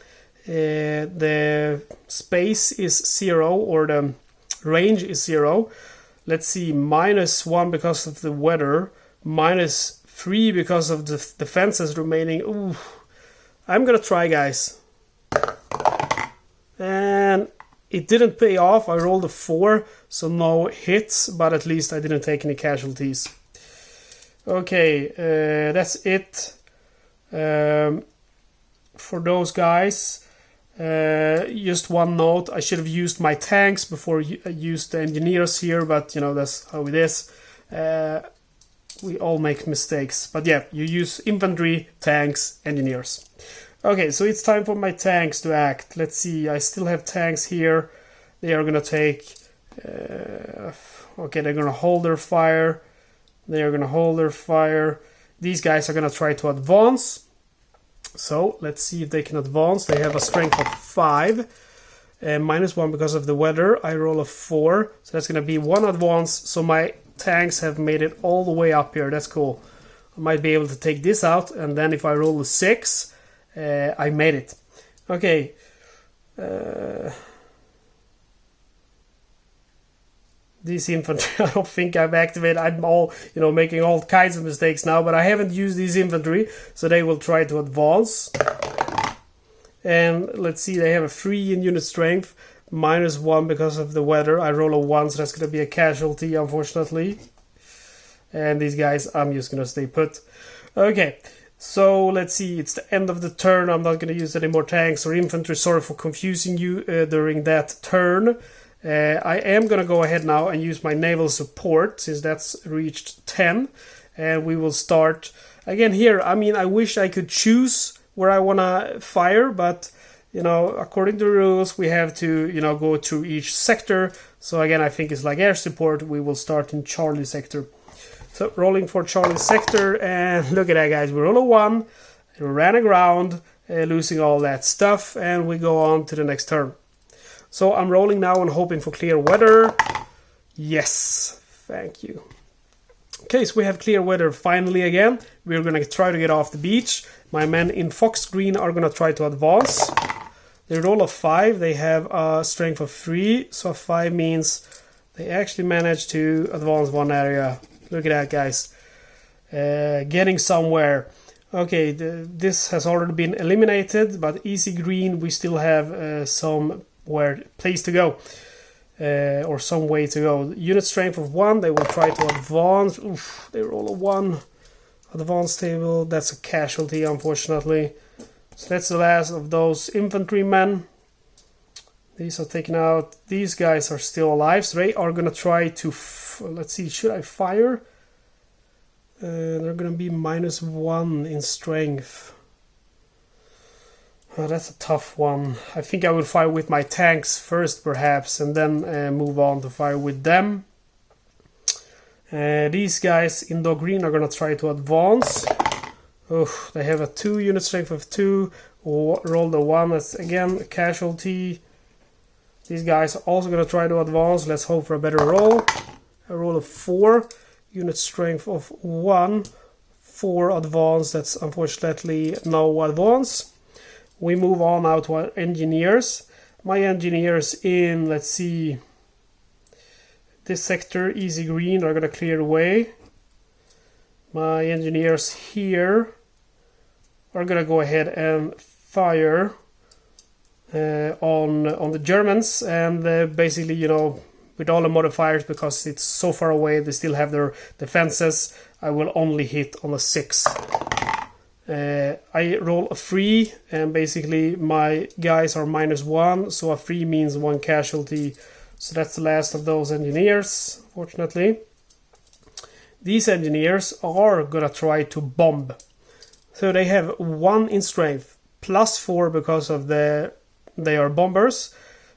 space is 0, or the range is 0. Let's see, -1 because of the weather, -3 because of the defenses remaining. Ooh, I'm gonna try, guys. And it didn't pay off. I rolled a 4, so no hits, but at least I didn't take any casualties. Okay, that's it for those guys. Just one note, I should have used my tanks before I used the engineers here, but you know, that's how it is. We all make mistakes, but yeah, you use infantry, tanks, engineers. Okay, so it's time for my tanks to act. Let's see, I still have tanks here. They are gonna take okay, they're gonna hold their fire. They are gonna hold their fire. These guys are gonna try to advance. So let's see if they can advance. They have a strength of 5, -1 because of the weather. I roll a 4, so that's going to be 1 advance. So my tanks have made it all the way up here. That's cool. I might be able to take this out, and then if I roll a 6, I made it. Okay. These infantry, I don't think I've activated. I'm all, you know, making all kinds of mistakes now, but I haven't used these infantry, so they will try to advance. And let's see, they have a 3 in unit strength, -1 because of the weather. I roll a 1, so that's going to be a casualty, unfortunately. And these guys, I'm just going to stay put. Okay, so let's see, it's the end of the turn. I'm not going to use any more tanks or infantry. Sorry for confusing you during that turn. I am going to go ahead now and use my naval support, since that's reached 10. And we will start again here. I mean, I wish I could choose where I want to fire, but you know, according to the rules, we have to, you know, go through each sector. So again, I think it's like air support. We will start in Charlie sector. So rolling for Charlie sector, and look at that, guys. We roll a 1, we ran aground, losing all that stuff, and we go on to the next turn. So I'm rolling now and hoping for clear weather. Yes, thank you. Okay, so we have clear weather finally again. We're going to try to get off the beach. My men in Fox Green are going to try to advance. They roll a 5. They have a strength of 3. So 5 means they actually managed to advance one area. Look at that, guys. Getting somewhere. Okay, this has already been eliminated, but easy green, we still have somewhere place to go. Or some way to go. Unit strength of 1, they will try to advance. Oof, they roll a 1. Advance table, that's a casualty, unfortunately. So that's the last of those infantrymen. These are taken out. These guys are still alive, so they are going to try to... let's see, should I fire? They're going to be -1 in strength. Oh, that's a tough one. I think I will fire with my tanks first, perhaps, and then move on to fire with them. These guys in dog green are going to try to advance. Oh, they have a 2 unit strength of 2. Roll the 1. That's again a casualty. These guys are also going to try to advance. Let's hope for a better roll. I roll a 4. Unit strength of 1. 4 advance. That's unfortunately no advance. We move on now to our engineers. My engineers in, let's see, this sector, easy green, are going to clear away. My engineers here are gonna go ahead and fire on the Germans, and basically, you know, with all the modifiers, because it's so far away, they still have their defenses. I will only hit on a 6. I roll a 3, and basically my guys are -1, so a 3 means 1 casualty. So that's the last of those engineers, fortunately. These engineers are gonna try to bomb. So they have 1 in strength, +4 because of they are bombers,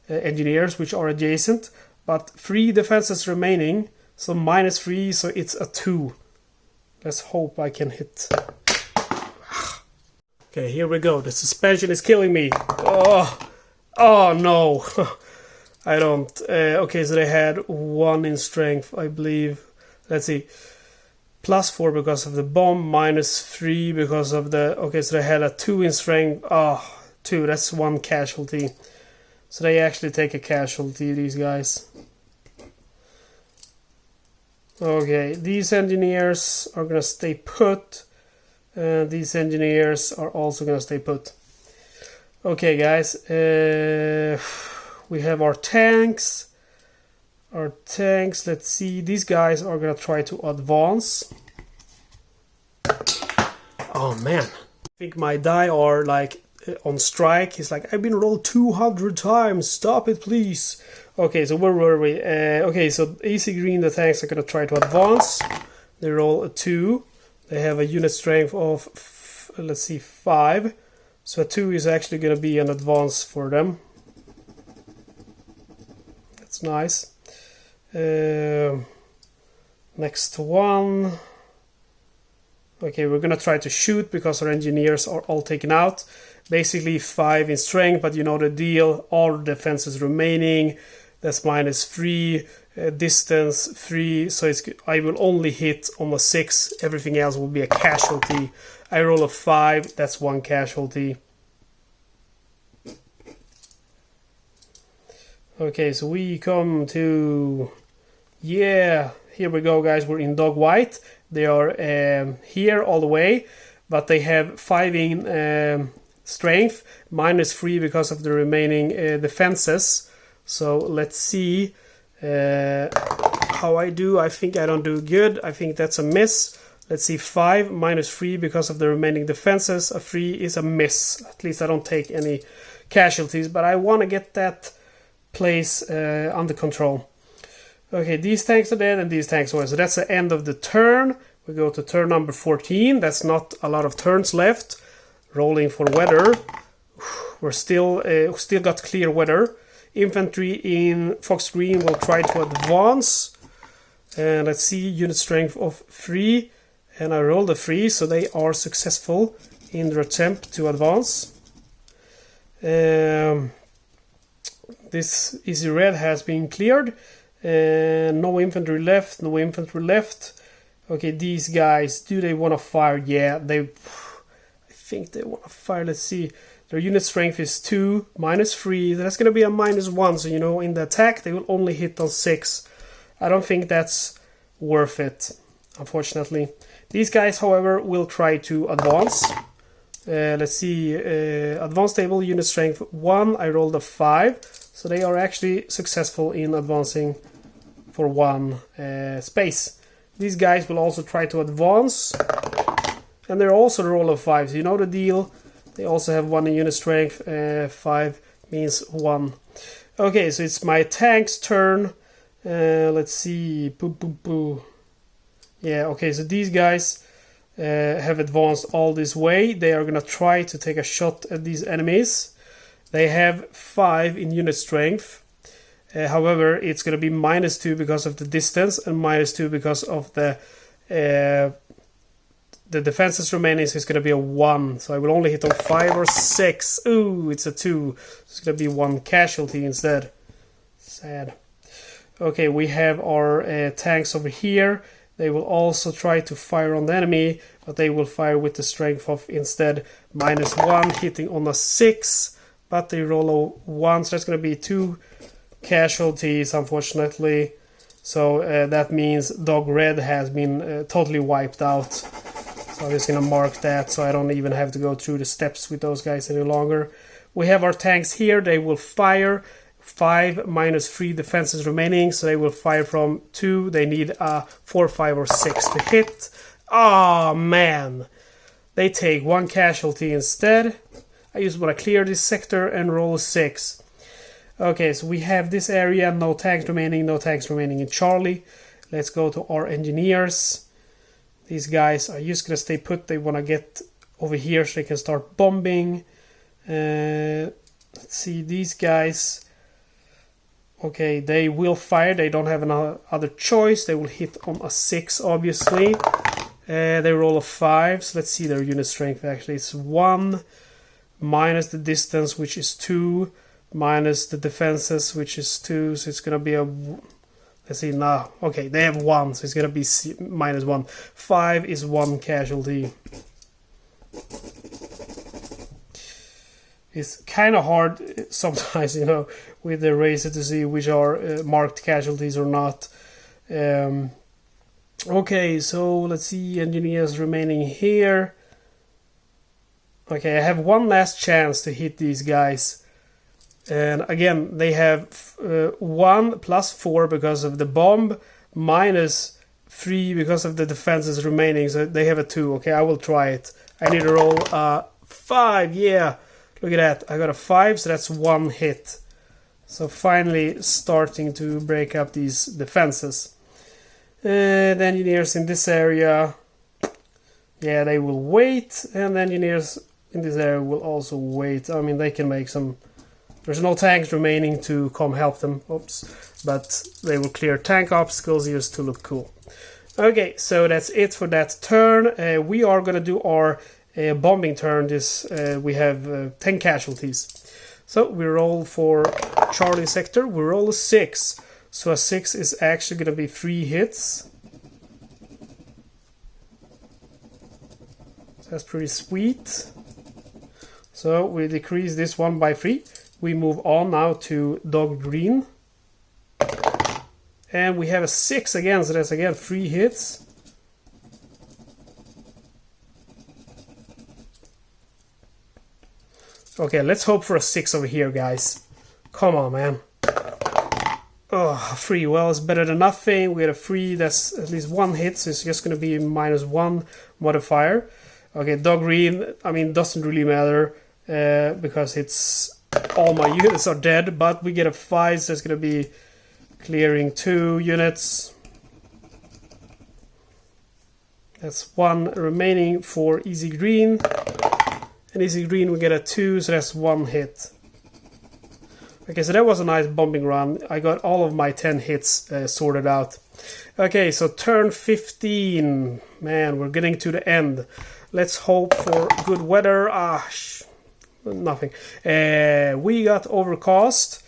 engineers, which are adjacent, but 3 defenses remaining, so -3, so it's a 2. Let's hope I can hit. Okay, here we go. The suspension is killing me. Oh no. I don't. Okay, so they had 1 in strength, I believe. Let's see. +4 because of the bomb, -3 because of the... Okay, so they had a 2 in strength. 2, that's 1 casualty. So they actually take a casualty, these guys. Okay, these engineers are gonna stay put. These engineers are also gonna stay put. Okay, guys. We have our tanks. Let's see. These guys are gonna try to advance. Oh man. I think my die are like on strike. He's like, I've been rolled 200 times. Stop it, please. Okay, so where were we? Okay, so AC green, the tanks are gonna try to advance. They roll a 2. They have a unit strength of, let's see, 5. So a 2 is actually gonna be an advance for them. That's nice. Next one. Okay, we're gonna try to shoot because our engineers are all taken out. Basically 5 in strength, but you know the deal. All defenses remaining. That's -3. Distance 3. So I will only hit on a 6. Everything else will be a casualty. I roll a 5. That's 1 casualty. Okay, so we come to... Yeah, here we go, guys. We're in dog white. They are here all the way, but they have 5 in strength, -3 because of the remaining defenses. So let's see how I do. I think I don't do good. I think that's a miss. Let's see, 5 -3 because of the remaining defenses. A 3 is a miss. At least I don't take any casualties, but I want to get that place under control. Okay, these tanks are dead and these tanks are. So that's the end of the turn. We go to turn number 14. That's not a lot of turns left. Rolling for weather. We're still got clear weather. Infantry in Fox Green will try to advance. And let's see, unit strength of 3. And I rolled a 3, so they are successful in their attempt to advance. This easy red has been cleared. No infantry left, no infantry left. Okay, these guys, do they want to fire? Yeah, I think they want to fire. Let's see. Their unit strength is 2, -3. That's going to be a -1. So, you know, in the attack, they will only hit on 6. I don't think that's worth it, unfortunately. These guys, however, will try to advance. Let's see. Advanced table, unit strength 1. I rolled a 5. So they are actually successful in advancing for 1 space. These guys will also try to advance. And they're also the roll of 5. So you know the deal. They also have 1 in unit strength. 5 means 1. Okay, so it's my tank's turn. Let's see. Yeah, okay, so these guys have advanced all this way. They are going to try to take a shot at these enemies. They have 5 in unit strength. However, it's going to be -2 because of the distance and -2 because of the defenses remaining. So it's going to be a 1. So I will only hit on 5 or 6. Ooh, it's a 2. It's going to be 1 casualty instead. Sad. Okay, we have our tanks over here. They will also try to fire on the enemy, but they will fire with the strength of instead -1, hitting on a 6. But they roll a 1, so that's going to be 2 casualties, unfortunately. So that means Dog Red has been totally wiped out. So I'm just gonna mark that so I don't even have to go through the steps with those guys any longer. We have our tanks here. They will fire. 5 minus 3 defenses remaining, so they will fire from 2. They need 4, 5, or 6 to hit. Oh man, they take 1 casualty instead. I just want to clear this sector and roll a 6. Okay, so we have this area, no tanks remaining, no tanks remaining in Charlie. Let's go to our engineers. These guys are just gonna stay put. They want to get over here so they can start bombing. Let's see, these guys. Okay, they will fire. They don't have another choice. They will hit on a 6, obviously. They roll a 5. So let's see their unit strength. Actually, it's 1 minus the distance, which is 2, minus the defenses, which is 2. So it's gonna be a. Let's see now. Okay, they have 1, so it's gonna be minus 1. 5 is 1 casualty. It's kind of hard sometimes, you know, with the razor to see which are marked casualties or not. Okay, so let's see, engineers remaining here. Okay, I have one last chance to hit these guys. And again, they have 1 plus 4 because of the bomb, minus 3 because of the defenses remaining. So they have a 2. Okay, I will try it. I need to roll 5, yeah. Look at that, I got a 5, so that's 1 hit. So finally starting to break up these defenses. The engineers in this area, yeah, they will wait. And the engineers in this area will also wait. I mean, they can make some... There's no tanks remaining to come help them. Oops. But they will clear tank obstacles just to look cool. Okay, so that's it for that turn. We are going to do our... bombing turn. We have 10 casualties. So we roll for Charlie sector. We roll a 6. So a 6 is actually going to be 3 hits. So that's pretty sweet. So we decrease this one by 3. We move on now to Dog Green. And we have a 6 again. So that's again 3 hits. Okay, let's hope for a 6 over here, guys. Come on, man. Oh, 3. Well, it's better than nothing. We had a 3. That's at least 1 hit, so it's just going to be minus 1 modifier. Okay, Dog Green, I mean, doesn't really matter because it's... all my units are dead, but we get a 5, so it's going to be clearing 2 units. That's 1 remaining for Easy Green. And Easy Green we get a 2, so that's 1 hit. Okay, so that was a nice bombing run. I got all of my 10 hits sorted out. Okay, so turn 15. Man, we're getting to the end. Let's hope for good weather. Nothing. We got overcast.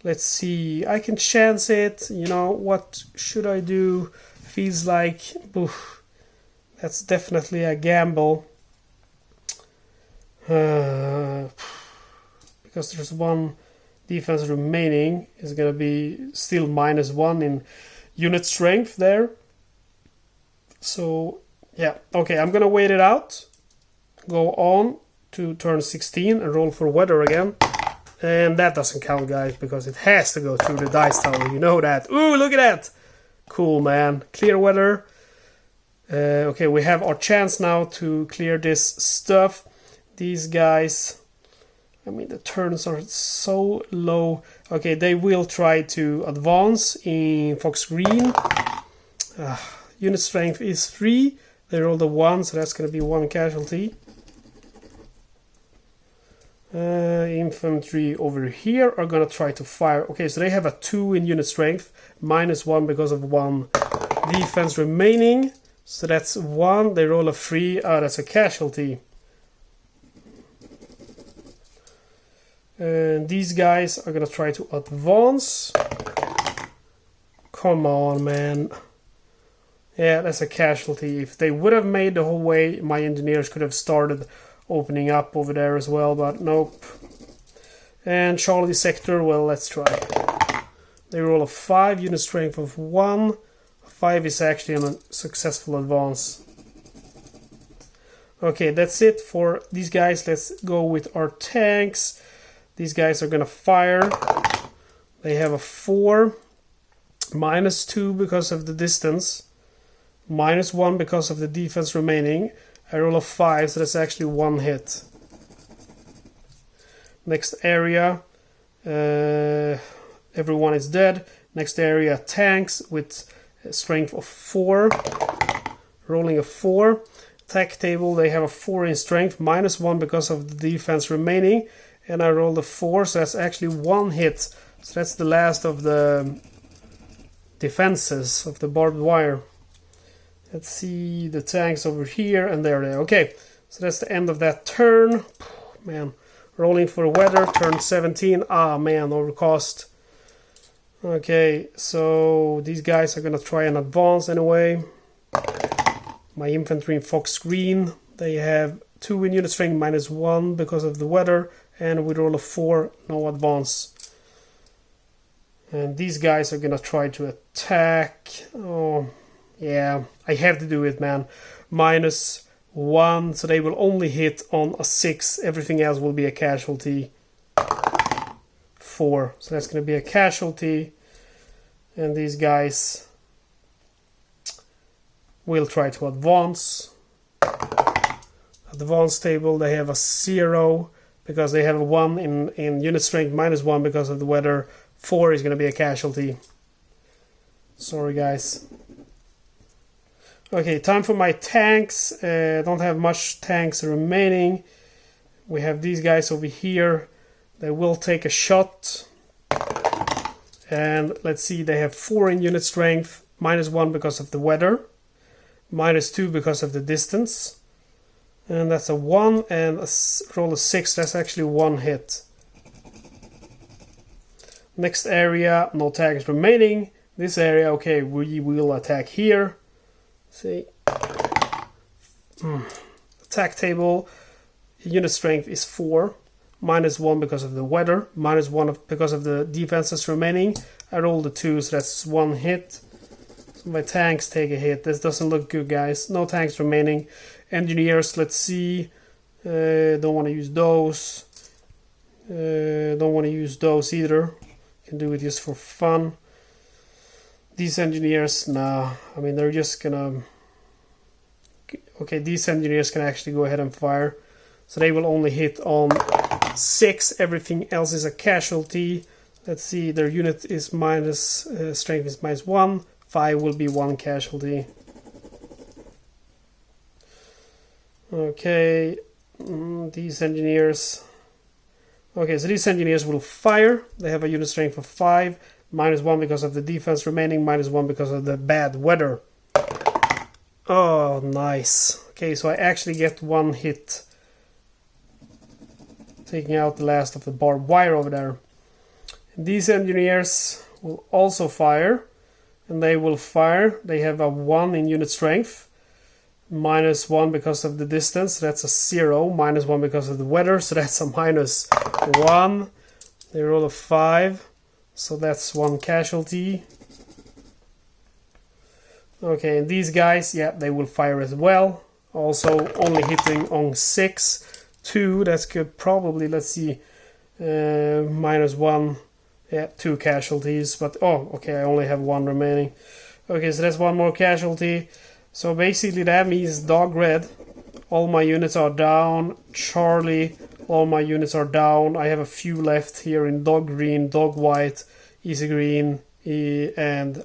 Let's see. I can chance it. You know, what should I do? Feels like... oof, that's definitely a gamble. Because there's 1 defense remaining, is going to be still minus 1 in unit strength there. So yeah, okay, I'm going to wait it out, go on to turn 16 and roll for weather again. And that doesn't count, guys, because it has to go through the dice tower, you know that. Ooh, look at that! Cool, man. Clear weather. Okay, we have our chance now to clear this stuff. These guys, I mean, the turns are so low. Okay, they will try to advance in Fox Green. Unit strength is 3. They rolled a 1, so that's going to be 1 casualty. Infantry over here are going to try to fire. Okay, so they have a 2 in unit strength, minus 1 because of 1 defense remaining. So that's 1. They roll a 3. That's a casualty. And these guys are gonna try to advance. Come on, man. Yeah, that's a casualty. If they would have made the whole way, my engineers could have started opening up over there as well, but nope. And Charlie sector, well, let's try. They roll a 5, unit strength of 1. 5 is actually a successful advance. Okay, that's it for these guys. Let's go with our tanks. These guys are gonna fire. They have a 4, -2 because of the distance, -1 because of the defense remaining. I roll a 5, so that's actually 1 hit. Next area, everyone is dead. Next area, tanks with a strength of 4, rolling a 4. Attack table, they have a 4 in strength, -1 because of the defense remaining, and I rolled a 4, so that's actually 1 hit. So that's the last of the defenses of the barbed wire. Let's see the tanks over here, and there they are. Okay, so that's the end of that turn. Man, rolling for weather, turn 17. Ah, man, overcost. Okay, so these guys are gonna try and advance anyway. My infantry in fox green, they have 2 in unit strength, -1 because of the weather, and we roll a 4, no advance. And these guys are gonna try to attack. Oh, yeah, I have to do it, man. -1, so they will only hit on a 6. Everything else will be a casualty. 4, so that's gonna be a casualty. And these guys will try to advance. Advance table, they have a 0 because they have a 1 in unit strength, -1 because of the weather. 4 is going to be a casualty. Sorry, guys. Okay, time for my tanks. Don't have much tanks remaining. We have these guys over here. They will take a shot. And let's see, they have 4 in unit strength, -1 because of the weather, -2 because of the distance. And that's a 1, and roll a 6, that's actually 1 hit. Next area, no tanks remaining. This area, okay, we will attack here. See. Attack table, unit strength is 4, -1 because of the weather, -1 because of the defenses remaining. I rolled a 2, so that's 1 hit. So my tanks take a hit. This doesn't look good, guys. No tanks remaining. Engineers, let's see. Don't want to use those. Don't want to use those either. Can do it just for fun. These engineers, nah. I mean, they're just gonna... Okay, these engineers can actually go ahead and fire. So they will only hit on 6. Everything else is a casualty. Let's see, their unit is strength is -1. 5 will be 1 casualty. Okay, these engineers... Okay, so these engineers will fire. They have a unit strength of 5, -1 because of the defense remaining, -1 because of the bad weather. Oh, nice. Okay, so I actually get 1 hit. Taking out the last of the barbed wire over there. These engineers will also fire. And they will fire. They have a 1 in unit strength. -1 because of the distance. That's a 0. -1 because of the weather. So that's a -1. They roll a 5. So that's 1 casualty. Okay, and these guys, yeah, they will fire as well. Also only hitting on 6. 2, that's good. Probably, let's see, -1. Yeah, 2 casualties. But, oh, okay, I only have 1 remaining. Okay, so that's 1 more casualty. So basically that means dog red. All my units are down. Charlie, all my units are down. I have a few left here in dog green, dog white, easy green, and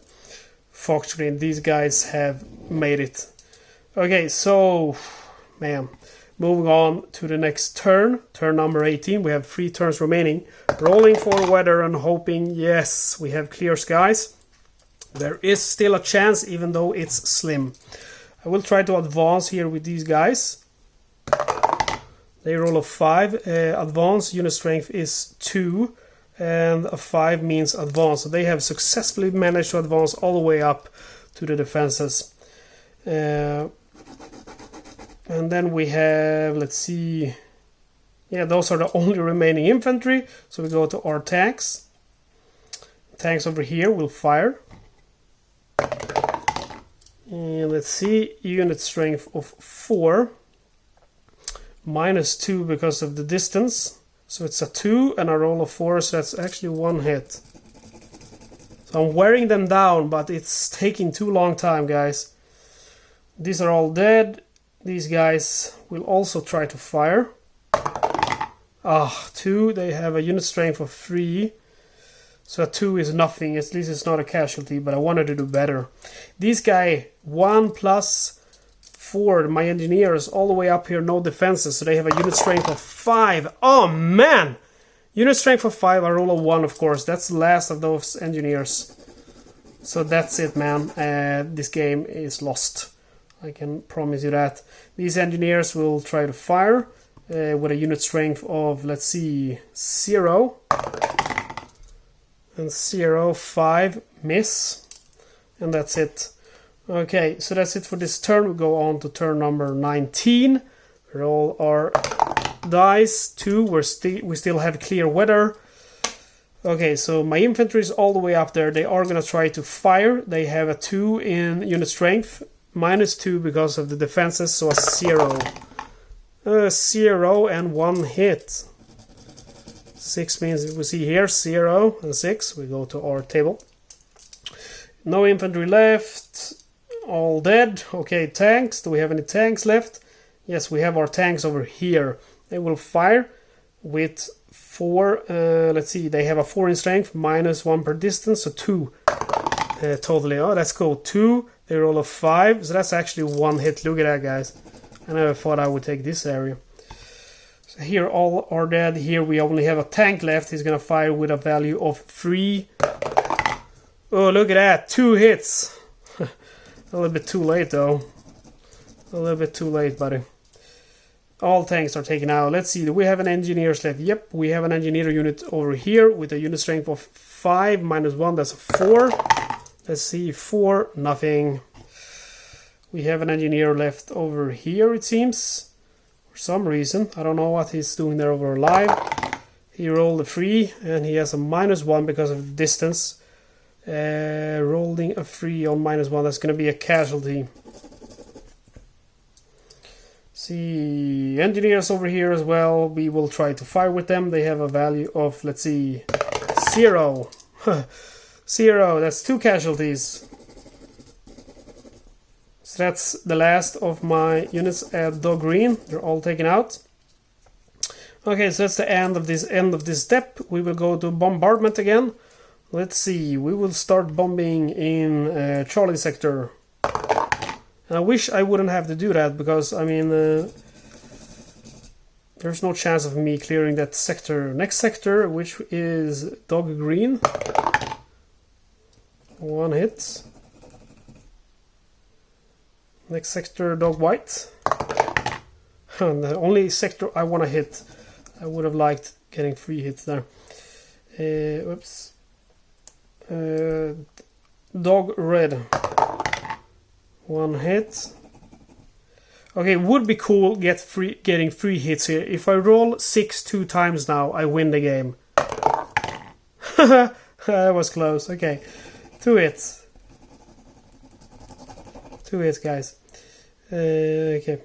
fox green. These guys have made it. Okay, so, man, moving on to the next turn. Turn number 18. We have 3 turns remaining. Rolling for weather and hoping, yes, we have clear skies. There is still a chance, even though it's slim. I will try to advance here with these guys. They roll a 5. Advance unit strength is 2. And a 5 means advance. So they have successfully managed to advance all the way up to the defenses. And then we have, let's see. Yeah, those are the only remaining infantry. So we go to our tanks. Tanks over here will fire. And let's see, unit strength of 4. -2 because of the distance. So it's a 2 and a roll of 4, so that's actually 1 hit. So I'm wearing them down, but it's taking too long time, guys. These are all dead. These guys will also try to fire. 2, they have a unit strength of 3. So a 2 is nothing, at least it's not a casualty, but I wanted to do better. These guy, 1 plus 4, my engineers, all the way up here, no defenses, so they have a unit strength of 5. Oh man! Unit strength of 5, a roll of 1, of course. That's the last of those engineers. So that's it, man. This game is lost. I can promise you that. These engineers will try to fire with a unit strength of, let's see, 0. And 0, 5, miss. And that's it. Okay, so that's it for this turn. We go on to turn number 19. Roll our dice. 2, we still have clear weather. Okay, so my infantry is all the way up there. They are going to try to fire. They have a 2 in unit strength. -2 because of the defenses, so a 0. 0 and 1 hit. 6 means we see here 0 and 6. We go to our table. No infantry left. All dead. Okay, tanks. Do we have any tanks left? Yes, we have our tanks over here. They will fire with 4. Let's see, they have a 4 in strength, -1 per distance, so 2. Totally. Oh, let's go 2. They roll a 5, so that's actually 1 hit. Look at that, guys. I never thought I would take this area. So here all are dead. Here we only have a tank left. He's gonna fire with a value of 3. Oh, look at that. 2 hits. A little bit too late, though. A little bit too late, buddy. All tanks are taken out. Let's see. Do we have an engineers left? Yep, we have an engineer unit over here with a unit strength of 5 -1. That's a 4. Let's see. 4, nothing. We have an engineer left over here, it seems. For some reason. I don't know what he's doing there over alive. He rolled a 3 and he has a -1 because of the distance. Rolling a 3 on -1. That's going to be a casualty. See, engineers over here as well. We will try to fire with them. They have a value of, let's see, 0. 0. That's 2 casualties. So that's the last of my units at Dog Green. They're all taken out. Okay, so that's the end of this step. We will go to bombardment again. Let's see. We will start bombing in Charlie sector. I wish I wouldn't have to do that because, I mean, there's no chance of me clearing that sector. Next sector, which is Dog Green. 1 hit. Next sector, Dog White. The only sector I want to hit. I would have liked getting 3 hits there. Oops. Dog Red. 1 hit. Okay, would be cool getting 3 hits here. If I roll 6 2 times now, I win the game. That was close. Okay, 2 hits. 2 hits, guys. Okay.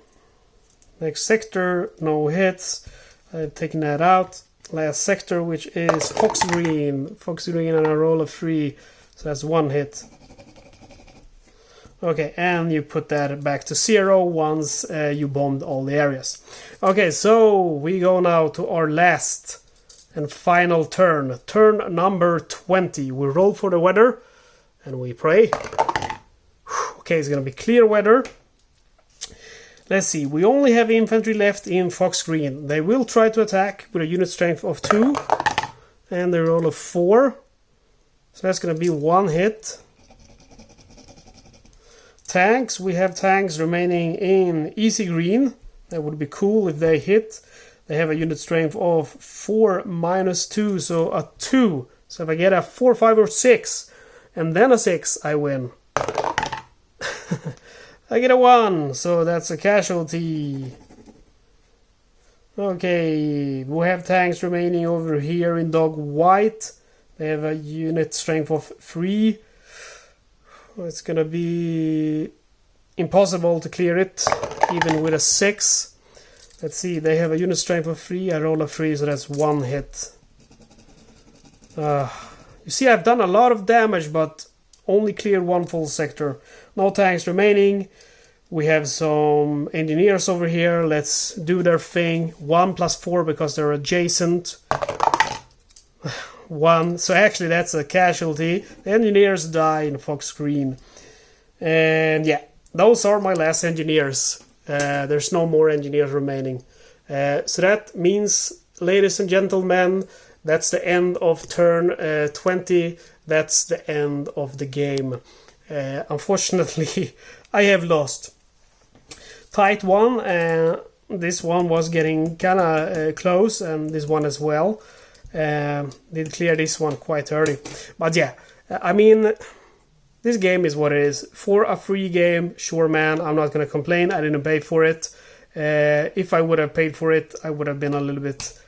Next sector, no hits. I've taken that out. Last sector, which is Fox Green. Fox Green and a roll of 3. So that's 1 hit. Okay, and you put that back to 0 once you bombed all the areas. Okay, so we go now to our last and final turn. Turn number 20. We roll for the weather and we pray. Okay, it's going to be clear weather. Let's see, we only have infantry left in Fox Green. They will try to attack with a unit strength of 2 and they roll a 4. So that's going to be 1 hit. Tanks, we have tanks remaining in Easy Green. That would be cool if they hit. They have a unit strength of 4 -2, so a 2. So if I get a 4, 5 or 6 and then a 6, I win. I get a 1, so that's a casualty. Okay, we have tanks remaining over here in Dog White. They have a unit strength of 3. It's gonna be impossible to clear it, even with a 6. Let's see, they have a unit strength of 3, I roll a 3, so that's 1 hit. You see, I've done a lot of damage, but only cleared 1 full sector. No tanks remaining. We have some engineers over here. Let's do their thing. 1 plus 4 because they're adjacent. 1. So actually that's a casualty. The engineers die in Fox Green. And yeah, those are my last engineers. There's no more engineers remaining. So that means, ladies and gentlemen, that's the end of turn 20. That's the end of the game. Unfortunately, I have lost. Tight one. This one was getting kind of close, and this one as well. Did clear this one quite early. But yeah, I mean, this game is what it is. For a free game, sure man, I'm not going to complain. I didn't pay for it. If I would have paid for it, I would have been a little bit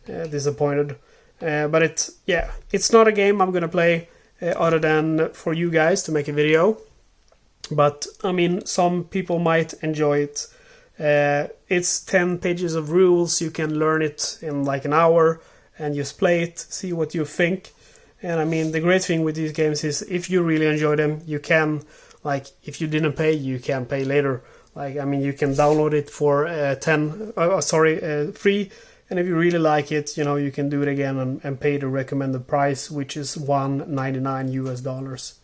disappointed. But it's not a game I'm going to play other than for you guys to make a video. But, I mean, some people might enjoy it. It's 10 pages of rules. You can learn it in like an hour and just play it, see what you think. And, I mean, the great thing with these games is if you really enjoy them, you can, like, if you didn't pay, you can pay later. Like, I mean, you can download it for free. And if you really like it, you know, you can do it again and pay the recommended price, which is $1.99 US.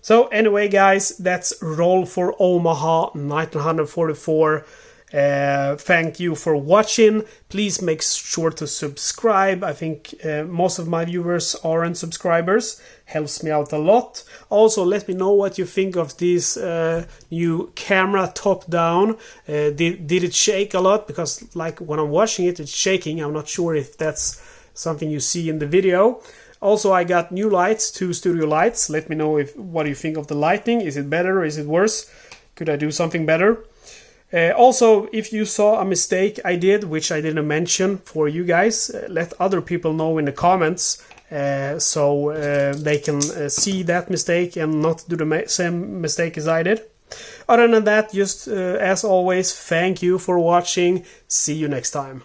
So anyway, guys, that's Roll for Omaha 1944. Thank you for watching. Please make sure to subscribe. I think most of my viewers aren't subscribers. Helps me out a lot. Also, let me know what you think of this new camera top down. Did it shake a lot? Because like when I'm watching it, it's shaking. I'm not sure if that's something you see in the video. Also, I got new lights, 2 studio lights. Let me know what you think of the lighting. Is it better? Is it worse? Could I do something better? Also, if you saw a mistake I did, which I didn't mention for you guys, let other people know in the comments so they can see that mistake and not do the same mistake as I did. Other than that, just as always, thank you for watching. See you next time.